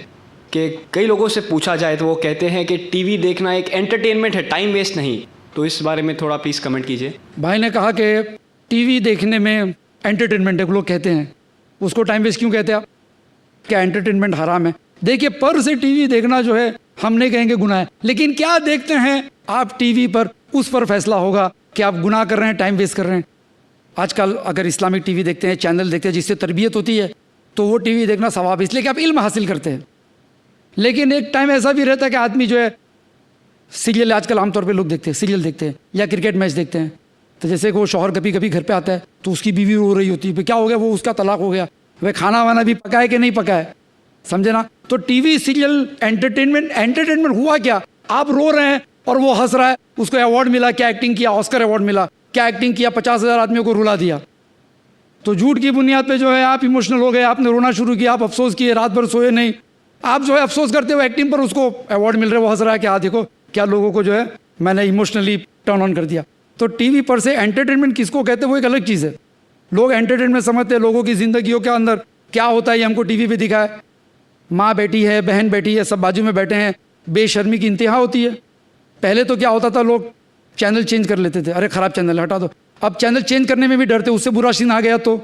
کہ کئی لوگوں سے پوچھا جائے تو وہ کہتے ہیں کہ ٹی وی دیکھنا ایک انٹرٹینمنٹ ہے، ٹائم ویسٹ نہیں. تو اس بارے میں تھوڑا پلیز کمنٹ کیجیے. بھائی نے کہا کہ ٹی وی دیکھنے میں انٹرٹینمنٹ ہے، لوگ کہتے ہیں اس کو ٹائم ویسٹ کیوں کہتے ہیں آپ؟ کیا انٹرٹینمنٹ حرام ہے؟ دیکھیے پر سے ٹی وی دیکھنا جو ہے ہم نہیں کہیں گے گناہ ہے، لیکن کیا دیکھتے ہیں آپ ٹی وی پر اس پر فیصلہ ہوگا کہ آپ گناہ کر رہے ہیں، ٹائم ویسٹ کر رہے ہیں. آج کل اگر اسلامک ٹی وی دیکھتے ہیں، چینل دیکھتے ہیں جس سے تربیت ہوتی ہے تو وہ ٹی وی دیکھنا ثواب، اس لیے کہ آپ علم حاصل کرتے ہیں. لیکن ایک ٹائم ایسا بھی رہتا ہے کہ آدمی جو ہے سیریل، آج کل عام طور پہ لوگ دیکھتے ہیں سیریل دیکھتے ہیں یا کرکٹ میچ دیکھتے ہیں. تو جیسے کہ وہ شوہر کبھی کبھی گھر پہ آتا ہے تو اس کی بیوی رو رہی ہوتی ہے، کیا ہو گیا؟ وہ اس کا طلاق ہو گیا. وہ کھانا وانا بھی پکا ہے کہ نہیں پکا ہے، سمجھے نا؟ تو ٹی وی سیریل انٹرٹینمنٹ ہوا کیا؟ آپ رو رہے ہیں اور وہ ہنس رہا ہے، اس کو ایوارڈ ملا، کیا ایکٹنگ کیا، آسکر ایوارڈ ملا، کیا ایکٹنگ کیا، 50,000 آدمیوں کو رلا دیا. تو جھوٹ کی بنیاد پہ جو ہے آپ ایموشنل ہو گئے، آپ نے رونا شروع کیا، آپ افسوس کیے، رات بھر سوئے نہیں. آپ جو ہے افسوس کرتے ہوئے ایکٹنگ پر اس کو ایوارڈ مل رہا ہے، وہ ہنس رہا ہے کہ دیکھو کیا لوگوں کو جو ہے میں نے ایموشنلی ٹرن آن کر دیا. تو ٹی وی پر سے انٹرٹینمنٹ کس کو کہتے ہیں وہ ایک الگ چیز ہے. لوگ انٹرٹینمنٹ سمجھتے ہیں لوگوں کی زندگیوں کے اندر کیا ہوتا ہے یہ ہم کو ٹی وی پہ دکھائے. ماں بیٹی ہے، بہن بیٹی ہے، سب بازو میں بیٹھے ہیں، بے شرمی کی انتہا ہوتی ہے. پہلے تو کیا ہوتا تھا، لوگ چینل چینج کر لیتے تھے، ارے خراب چینل ہٹا دو. اب چینل چینج کرنے میں بھی ڈرتے، اس سے برا سین آ گیا تو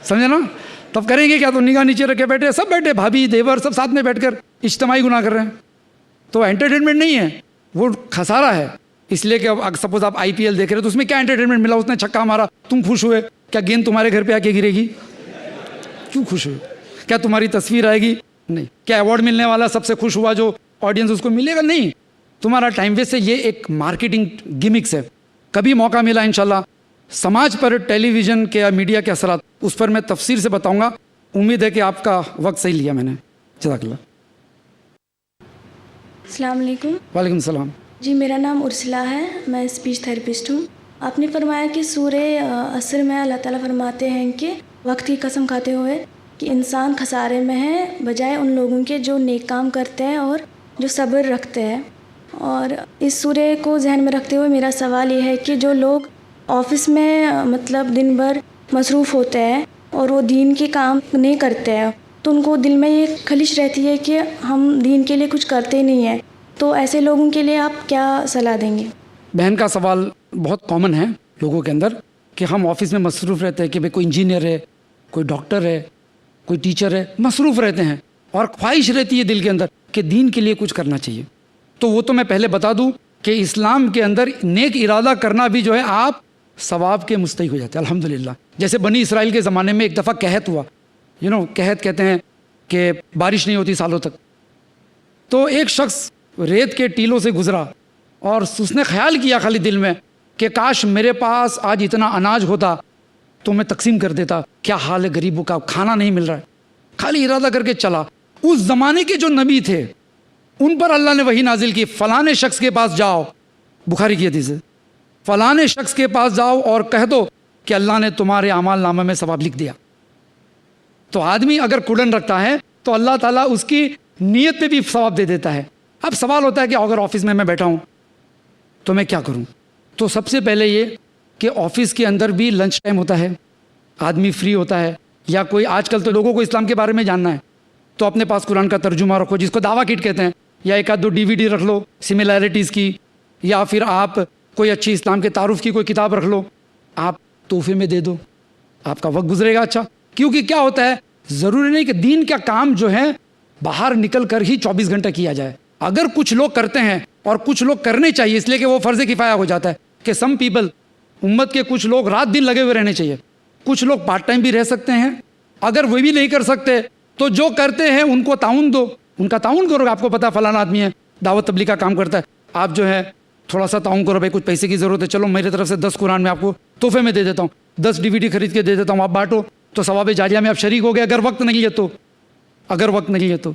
سمجھے نا، تب کریں گے کیا؟ تو نگاہ نیچے رکھے بیٹھے، سب بیٹھے، بھابھی دیور سب ساتھ میں بیٹھ کر اجتماعی گناہ کر رہے ہیں. تو انٹرٹینمنٹ نہیں ہے، وہ خسارہ ہے. اس لیے کہ اب سپوز آپ IPL دیکھ رہے ہیں تو اس میں کیا انٹرٹینمنٹ ملا؟ اس نے چھکا مارا، تم خوش ہوئے؟ کیا گیند تمہارے گھر پہ آ کے گرے گی؟ کیوں خوش ہوئے؟ کیا تمہاری تصویر آئے گی؟ نہیں. کیا ایوارڈ ملنے والا سب سے خوش ہوا جو آڈینس اس کو ملے گا؟ نہیں. تمہارا ٹائم ویسٹ ہے. یہ ایک مارکیٹنگ گمکس ہے. کبھی موقع ملا انشاءاللہ سماج پر ٹیلی ویژن کے میڈیا کے اثرات اس پر میں تفصیل سے بتاؤں گا. امید ہے کہ آپ کا وقت صحیح لیا میں نے. جزاک اللہ. السلام علیکم. وعلیکم السلام. جی میرا نام ارسلا ہے, میں اسپیچ تھراپسٹ ہوں. آپ نے فرمایا کہ سورہ عصر میں اللہ تعالیٰ فرماتے ہیں کہ وقت کی قسم کھاتے ہوئے کہ انسان خسارے میں ہے بجائے ان لوگوں کے جو نیک کام کرتے ہیں اور جو صبر رکھتے ہیں. اور اس سورہ کو ذہن میں رکھتے ہوئے میرا سوال یہ ہے کہ جو لوگ آفس میں مطلب دن بھر مصروف ہوتے ہیں اور وہ دین کے کام نہیں کرتے ہیں, تو ان کو دل میں یہ خلش رہتی ہے کہ ہم دین کے لیے کچھ کرتے نہیں ہیں, تو ایسے لوگوں کے لیے آپ کیا صلاح دیں گے؟ بہن کا سوال بہت کامن ہے لوگوں کے اندر کہ ہم آفس میں مصروف رہتے ہیں کہ بھئی کوئی انجینئر ہے, کوئی ڈاکٹر ہے, کوئی ٹیچر ہے, مصروف رہتے ہیں اور خواہش رہتی ہے دل کے اندر کہ دین کے لیے کچھ کرنا چاہیے. تو وہ تو میں پہلے بتا دوں کہ اسلام کے اندر نیک ارادہ کرنا بھی جو ہے آپ ثواب کے مستحق ہو جاتے ہیں الحمدللہ. جیسے بنی اسرائیل کے زمانے میں ایک دفعہ قحط ہوا, قحط کہتے ہیں کہ بارش نہیں ہوتی سالوں تک. تو ایک شخص ریت کے ٹیلوں سے گزرا اور اس نے خیال کیا خالی دل میں کہ کاش میرے پاس آج اتنا اناج ہوتا تو میں تقسیم کر دیتا. کیا حال ہے غریبوں کا, کھانا نہیں مل رہا ہے. خالی ارادہ کر کے چلا. اس زمانے کے جو نبی تھے ان پر اللہ نے وحی نازل کی, فلانے شخص کے پاس جاؤ, بخاری کی حدیث ہے, فلانے شخص کے پاس جاؤ اور کہہ دو کہ اللہ نے تمہارے اعمال نامہ میں ثواب لکھ دیا. تو آدمی اگر کڑن رکھتا ہے تو اللہ تعالیٰ اس کی نیت پہ بھی ثواب دے دیتا ہے. اب سوال ہوتا ہے کہ اگر آفس میں بیٹھا ہوں تو میں کیا کروں؟ تو سب سے پہلے یہ کہ آفس کے اندر بھی لنچ ٹائم ہوتا ہے, آدمی فری ہوتا ہے, یا کوئی آج کل تو لوگوں کو اسلام کے بارے میں جاننا ہے تو اپنے پاس قرآن کا ترجمہ رکھو جس کو دعویٰ کٹ کہتے ہیں, یا ایک آدھ دو DVD رکھ لو سملیرٹیز کی, یا پھر آپ کوئی اچھی اسلام کے تعارف کی کوئی کتاب رکھ لو, آپ تحفے میں دے دو, آپ کا وقت گزرے گا اچھا. کیونکہ کیا ہوتا ہے, ضروری نہیں کہ دین کا کام جو ہے باہر نکل کر ہی 24 گھنٹہ کیا جائے. اگر کچھ لوگ کرتے ہیں اور کچھ لوگ کرنے چاہیے, اس لیے کہ وہ فرض کفایہ ہو جاتا ہے کہ سم پیپل, امت کے کچھ لوگ رات دن لگے ہوئے رہنے چاہیے. کچھ لوگ پارٹ ٹائم بھی رہ سکتے ہیں. اگر وہ بھی نہیں کر سکتے تو جو کرتے ہیں ان کو تعاون دو, ان کا تعاون کرو. آپ کو پتا فلانا آدمی ہے دعوت تبلیغ کا کام کرتا ہے, آپ جو ہے تھوڑا سا تعاون کرو, بھائی کچھ پیسے کی ضرورت ہے, چلو میری طرف سے 10 قرآن میں آپ کو تحفے میں دے دیتا ہوں, 10 DVD خرید کے دے دیتا ہوں, آپ بانٹو, تو ثواب جاریہ میں آپ شریک ہو گئے. اگر وقت نہیں ہے تو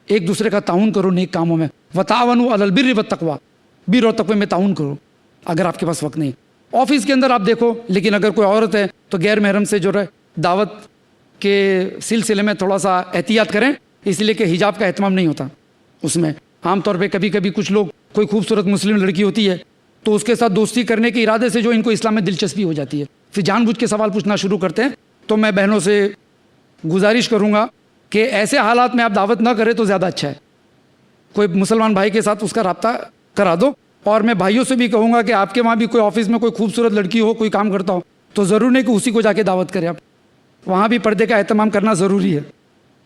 ایک دوسرے کا تعاون کرو نیک کاموں میں. وتعاونوا علی البر والتقوی, بر اور تقوی میں تعاون کرو اگر آپ کے پاس وقت نہیں. آفس کے اندر آپ دیکھو, لیکن اگر کوئی عورت ہے تو غیر محرم سے جو ہے دعوت کے سلسلے میں تھوڑا سا احتیاط کریں, اس لیے کہ حجاب کا اہتمام نہیں ہوتا اس میں. عام طور پہ کبھی کبھی کچھ لوگ, کوئی خوبصورت مسلم لڑکی ہوتی ہے تو اس کے ساتھ دوستی کرنے کے ارادے سے جو ان کو اسلام میں دلچسپی ہو جاتی ہے, پھر جان بوجھ کے سوال پوچھنا شروع کرتے ہیں. تو میں بہنوں سے گزارش کروں گا کہ ایسے حالات میں آپ دعوت نہ کریں تو زیادہ اچھا ہے. کوئی مسلمان بھائی کے ساتھ اس کا رابطہ کرا دو. اور میں بھائیوں سے بھی کہوں گا کہ آپ کے وہاں بھی کوئی آفس میں کوئی خوبصورت لڑکی ہو, کوئی کام کرتا ہو, تو ضرور نہیں کہ اسی کو جا کے دعوت کریں آپ. وہاں بھی پردے کا اہتمام کرنا ضروری ہے,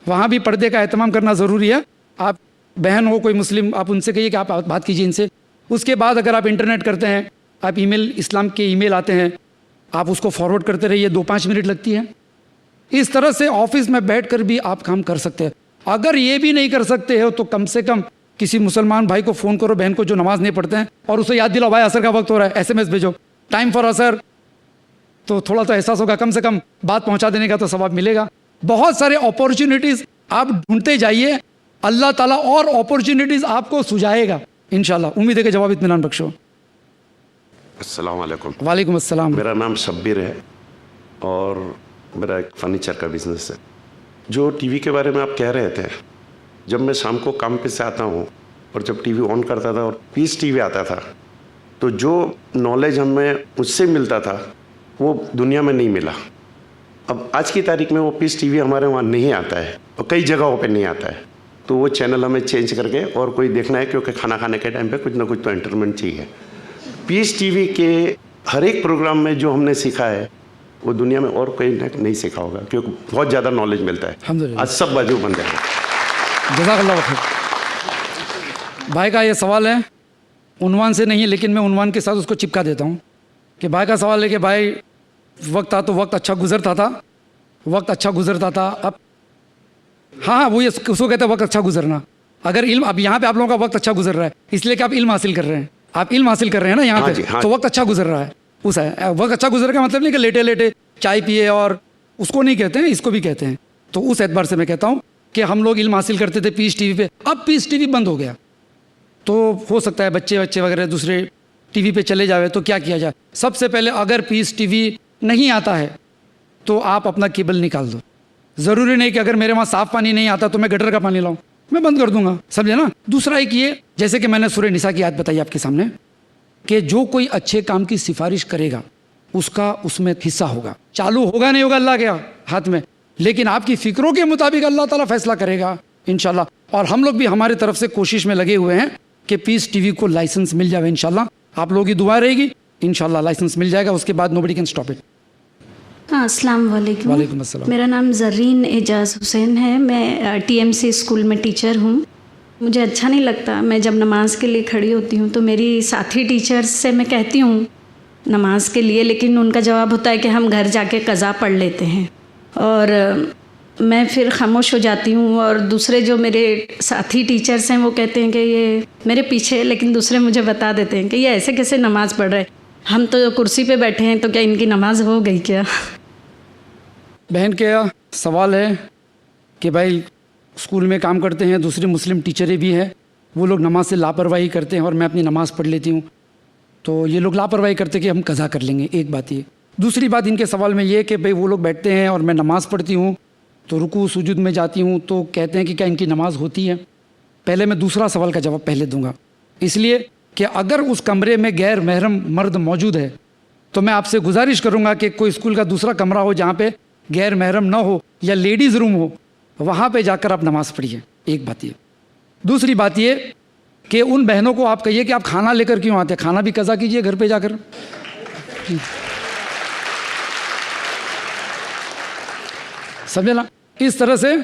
وہاں بھی پردے کا اہتمام کرنا ضروری ہے. آپ بہن ہو کوئی مسلم, آپ ان سے کہیے کہ آپ بات کیجیے ان سے. اس کے بعد اگر آپ انٹرنیٹ کرتے ہیں, آپ ای میل, اسلام کے ای میل آتے ہیں, آپ اس کو فارورڈ کرتے رہیے, 2-5 منٹ لگتی ہے. اس طرح سے آفس میں بیٹھ کر بھی آپ کام کر سکتے ہیں. اگر یہ بھی نہیں کر سکتے ہو تو کم سے کم کسی مسلمان بھائی کو فون کرو, بہن کو جو نماز نہیں پڑھتے ہیں, اور اسے یاد دلاؤ بھائی عصر کا وقت ہو رہا ہے, SMS بھیجو ٹائم فار عصر, تو تھوڑا تو احساس ہوگا, کم سے کم بات پہنچا دینے کا تو ثواب ملے گا. بہت سارے اپورچونیٹیز آپ ڈھونڈتے جائیے, اللہ تعالیٰ اور اپورچونیٹیز آپ کو سجائے گا انشاءاللہ. امید ہے کہ جواب اطمینان بخشو. السلام علیکم. وعلیکم السلام. میرا نام شبیر ہے اور میرا ایک فرنیچر کا بزنس ہے. جو ٹی وی کے بارے میں آپ کہہ رہے تھے, جب میں شام کو کام پہ سے آتا ہوں اور جب ٹی وی آن کرتا تھا اور پیس ٹی وی آتا تھا, تو جو نالج ہمیں اس سے ملتا تھا وہ دنیا میں نہیں ملا. اب آج کی تاریخ میں وہ پیس ٹی وی ہمارے وہاں نہیں آتا ہے اور کئی جگہوں پہ نہیں آتا ہے. تو وہ چینل ہمیں چینج کر کے اور کوئی دیکھنا ہے, کیونکہ کھانا کھانے کے ٹائم پہ کچھ نہ کچھ تو انٹرٹینمنٹ چاہیے. پیس ٹی وی کے ہر ایک پروگرام میں جو ہم نے سیکھا ہے وہ دنیا میں اور کوئی نہیں سیکھا ہوگا, کیونکہ بہت زیادہ نالج ملتا ہے. آج سب باجو بندے ہیں. جزاک اللہ خیر. بھائی کا یہ سوال ہے, عنوان سے نہیں ہے لیکن میں عنوان کے ساتھ اس کو چپکا دیتا ہوں کہ بھائی کا سوال ہے کہ بھائی وقت تھا تو وقت اچھا گزرتا تھا, اب ہاں وہ یہ اس کو کہتے ہیں وقت اچھا گزرنا. اگر علم, اب یہاں پہ آپ لوگوں کا وقت اچھا گزر رہا ہے اس لیے کہ آپ علم حاصل کر رہے ہیں, نا یہاں پہ, تو وقت اچھا گزر رہا ہے. وقت اچھا گزر کا مطلب نہیں کہ لیٹے چائے پیے اور اس کو نہیں کہتے ہیں, اس کو بھی کہتے ہیں. تو اس اعتبار سے میں کہتا ہوں کہ ہم لوگ علم حاصل کرتے تھے پیس ٹی وی پہ, اب پیس ٹی وی بند ہو گیا. تو ہو سکتا ہے بچے وغیرہ دوسرے ٹی وی پہ چلے جاوے, تو کیا کیا جائے؟ سب سے پہلے اگر پیس ٹی وی نہیں آتا ہے تو آپ اپنا کیبل نکال دو. ضروری نہیں کہ اگر میرے وہاں صاف پانی نہیں آتا تو میں گٹر کا پانی لاؤں, میں بند کر دوں گا, سمجھے نا. دوسرا ایک یہ, جیسے کہ میں نے سورہ نساء کی آیت بتائی آپ کے سامنے, کہ جو کوئی اچھے کام کی سفارش کرے گا اس کا اس میں حصہ ہوگا. چالو ہوگا نہیں ہوگا اللہ کے ہاتھ میں, لیکن آپ کی فکروں کے مطابق اللہ تعالیٰ فیصلہ کرے گا انشاءاللہ. اور ہم لوگ بھی ہمارے طرف سے کوشش میں لگے ہوئے ہیں کہ پیس ٹی وی کو لائسنس مل جائے انشاءاللہ. آپ لوگوں کی دعا رہے گی, انشاءاللہ لائسنس مل جائے گا, اس کے بعد نوبڈی کین اسٹاپ اٹ. ہاں, السلام علیکم. وعلیکم السلام. میرا نام زرین اعجاز حسین ہے. میں ٹی ایم سی اسکول میں ٹیچر ہوں. مجھے اچھا نہیں لگتا, میں جب نماز کے لیے کھڑی ہوتی ہوں تو میری ساتھی ٹیچرز سے میں کہتی ہوں نماز کے لیے, لیکن ان کا جواب ہوتا ہے کہ ہم گھر جا کے قضا پڑھ لیتے ہیں, اور میں پھر خاموش ہو جاتی ہوں. اور دوسرے جو میرے ساتھی ٹیچرز ہیں وہ کہتے ہیں کہ یہ میرے پیچھے, لیکن دوسرے مجھے بتا دیتے ہیں کہ یہ ایسے کیسے نماز پڑھ رہے, ہم تو کرسی پہ بیٹھے ہیں, تو کیا ان کی نماز ہو گئی کیا؟ بہن کا سوال ہے کہ بھائی اسکول میں کام کرتے ہیں, دوسرے مسلم ٹیچریں بھی ہیں, وہ لوگ نماز سے لاپرواہی کرتے ہیں اور میں اپنی نماز پڑھ لیتی ہوں, تو یہ لوگ لاپرواہی کرتے کہ ہم قضا کر لیں گے. ایک بات یہ. دوسری بات ان کے سوال میں یہ کہ بھئی وہ لوگ بیٹھتے ہیں اور میں نماز پڑھتی ہوں تو رکوع سجود میں جاتی ہوں, تو کہتے ہیں کہ کیا ان کی نماز ہوتی ہے؟ پہلے میں دوسرا سوال کا جواب پہلے دوں گا, اس لیے کہ اگر اس کمرے میں غیر محرم مرد موجود ہے تو میں آپ سے گزارش کروں گا کہ کوئی اسکول کا دوسرا کمرہ ہو جہاں پہ غیر محرم نہ ہو یا لیڈیز روم ہو, وہاں پہ جا کر آپ نماز پڑھیے. ایک بات یہ. دوسری بات یہ کہ ان بہنوں کو آپ کہیے کہ آپ کھانا لے کر کیوں آتے ہیں, کھانا بھی قضا کیجئے گھر پہ جا کر. سمجھے نا؟ اس طرح سے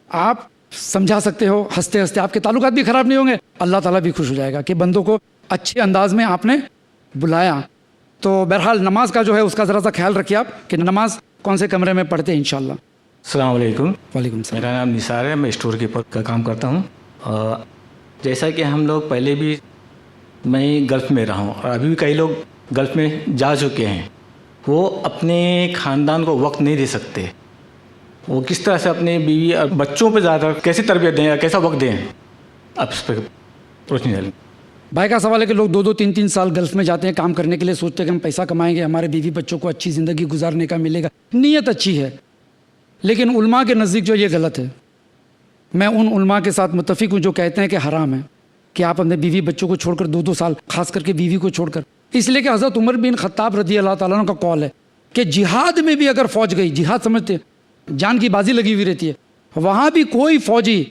آپ سمجھا سکتے ہو, ہنستے ہنستے آپ کے تعلقات بھی خراب نہیں ہوں گے, اللہ تعالیٰ بھی خوش ہو جائے گا کہ بندوں کو اچھے انداز میں آپ نے بلایا. تو بہرحال نماز کا جو ہے اس کا ذرا سا خیال رکھیے آپ کہ نماز کون سے کمرے میں پڑھتے ہیں انشاءاللہ. السلام علیکم. وعلیکم السلام. میرا نام نثار ہے, میں اسٹور کیپر کا کام کرتا ہوں. جیسا کہ ہم لوگ پہلے بھی, میں گلف میں رہا ہوں اور ابھی بھی کئی لوگ گلف میں جا چکے ہیں, وہ اپنے خاندان کو وقت نہیں دے سکتے. وہ کس طرح سے اپنے بیوی اور بچوں پہ زیادہ کیسے تربیت دیں یا کیسا وقت دیں, اب اس پہ روشنی ڈالیں. بھائی کا سوال ہے کہ لوگ 2-3 سال گلف میں جاتے ہیں کام کرنے کے لیے, سوچتے ہیں کہ ہم پیسہ کمائیں گے, ہمارے بیوی بچوں کو اچھی زندگی گزارنے کا ملے گا. نیت اچھی ہے, لیکن علماء کے نزدیک جو یہ غلط ہے. میں ان علماء کے ساتھ متفق ہوں جو کہتے ہیں کہ حرام ہے کہ آپ اپنے بیوی بچوں کو چھوڑ کر 2 سال, خاص کر کے بیوی کو چھوڑ کر, اس لیے کہ حضرت عمر بن خطاب رضی اللہ تعالیٰ عنہ کا قول ہے کہ جہاد میں بھی اگر فوج گئی, جہاد سمجھتے جان کی بازی لگی ہوئی رہتی ہے, وہاں بھی کوئی فوجی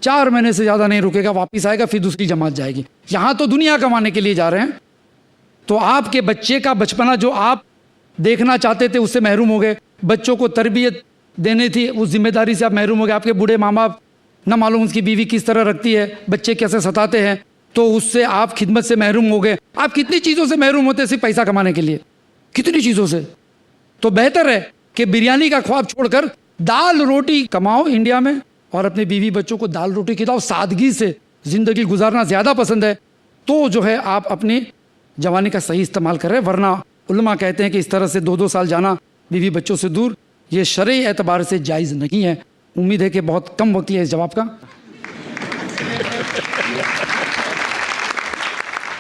4 مہینے سے زیادہ نہیں رکے گا, واپس آئے گا, پھر دوسری جماعت جائے گی. یہاں تو دنیا کمانے کے لیے جا رہے ہیں, تو آپ کے بچے کا بچپنا جو آپ دیکھنا چاہتے تھے اس سے محروم ہو گئے, بچوں کو تربیت دینے تھی اس ذمہ داری سے آپ محروم ہو گئے. آپ کے بوڑھے ماں باپ نہ معلوم اس کی بیوی کس طرح رکھتی ہے, بچے کیسے ستاتے ہیں, تو اس سے آپ خدمت سے محروم ہو گئے. آپ کتنی چیزوں سے محروم ہوتے صرف پیسہ کمانے کے لیے, کتنی چیزوں سے. تو بہتر ہے کہ بریانی کا خواب چھوڑ کر دال روٹی کماؤ انڈیا میں, اور اپنے بیوی بچوں کو دال روٹی کھلاؤ. سادگی سے زندگی گزارنا زیادہ پسند ہے, تو جو ہے آپ اپنی جوانی کا صحیح استعمال کریں. ورنہ علماء کہتے ہیں کہ اس طرح سے 2 سال جانا بیوی بچوں سے دور, یہ شرعی اعتبار سے جائز نہیں ہے. امید ہے کہ بہت کم وقت ہے اس جواب کا.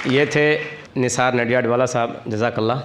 یہ تھے نثار نڈیاڈ والا صاحب, جزاک اللہ.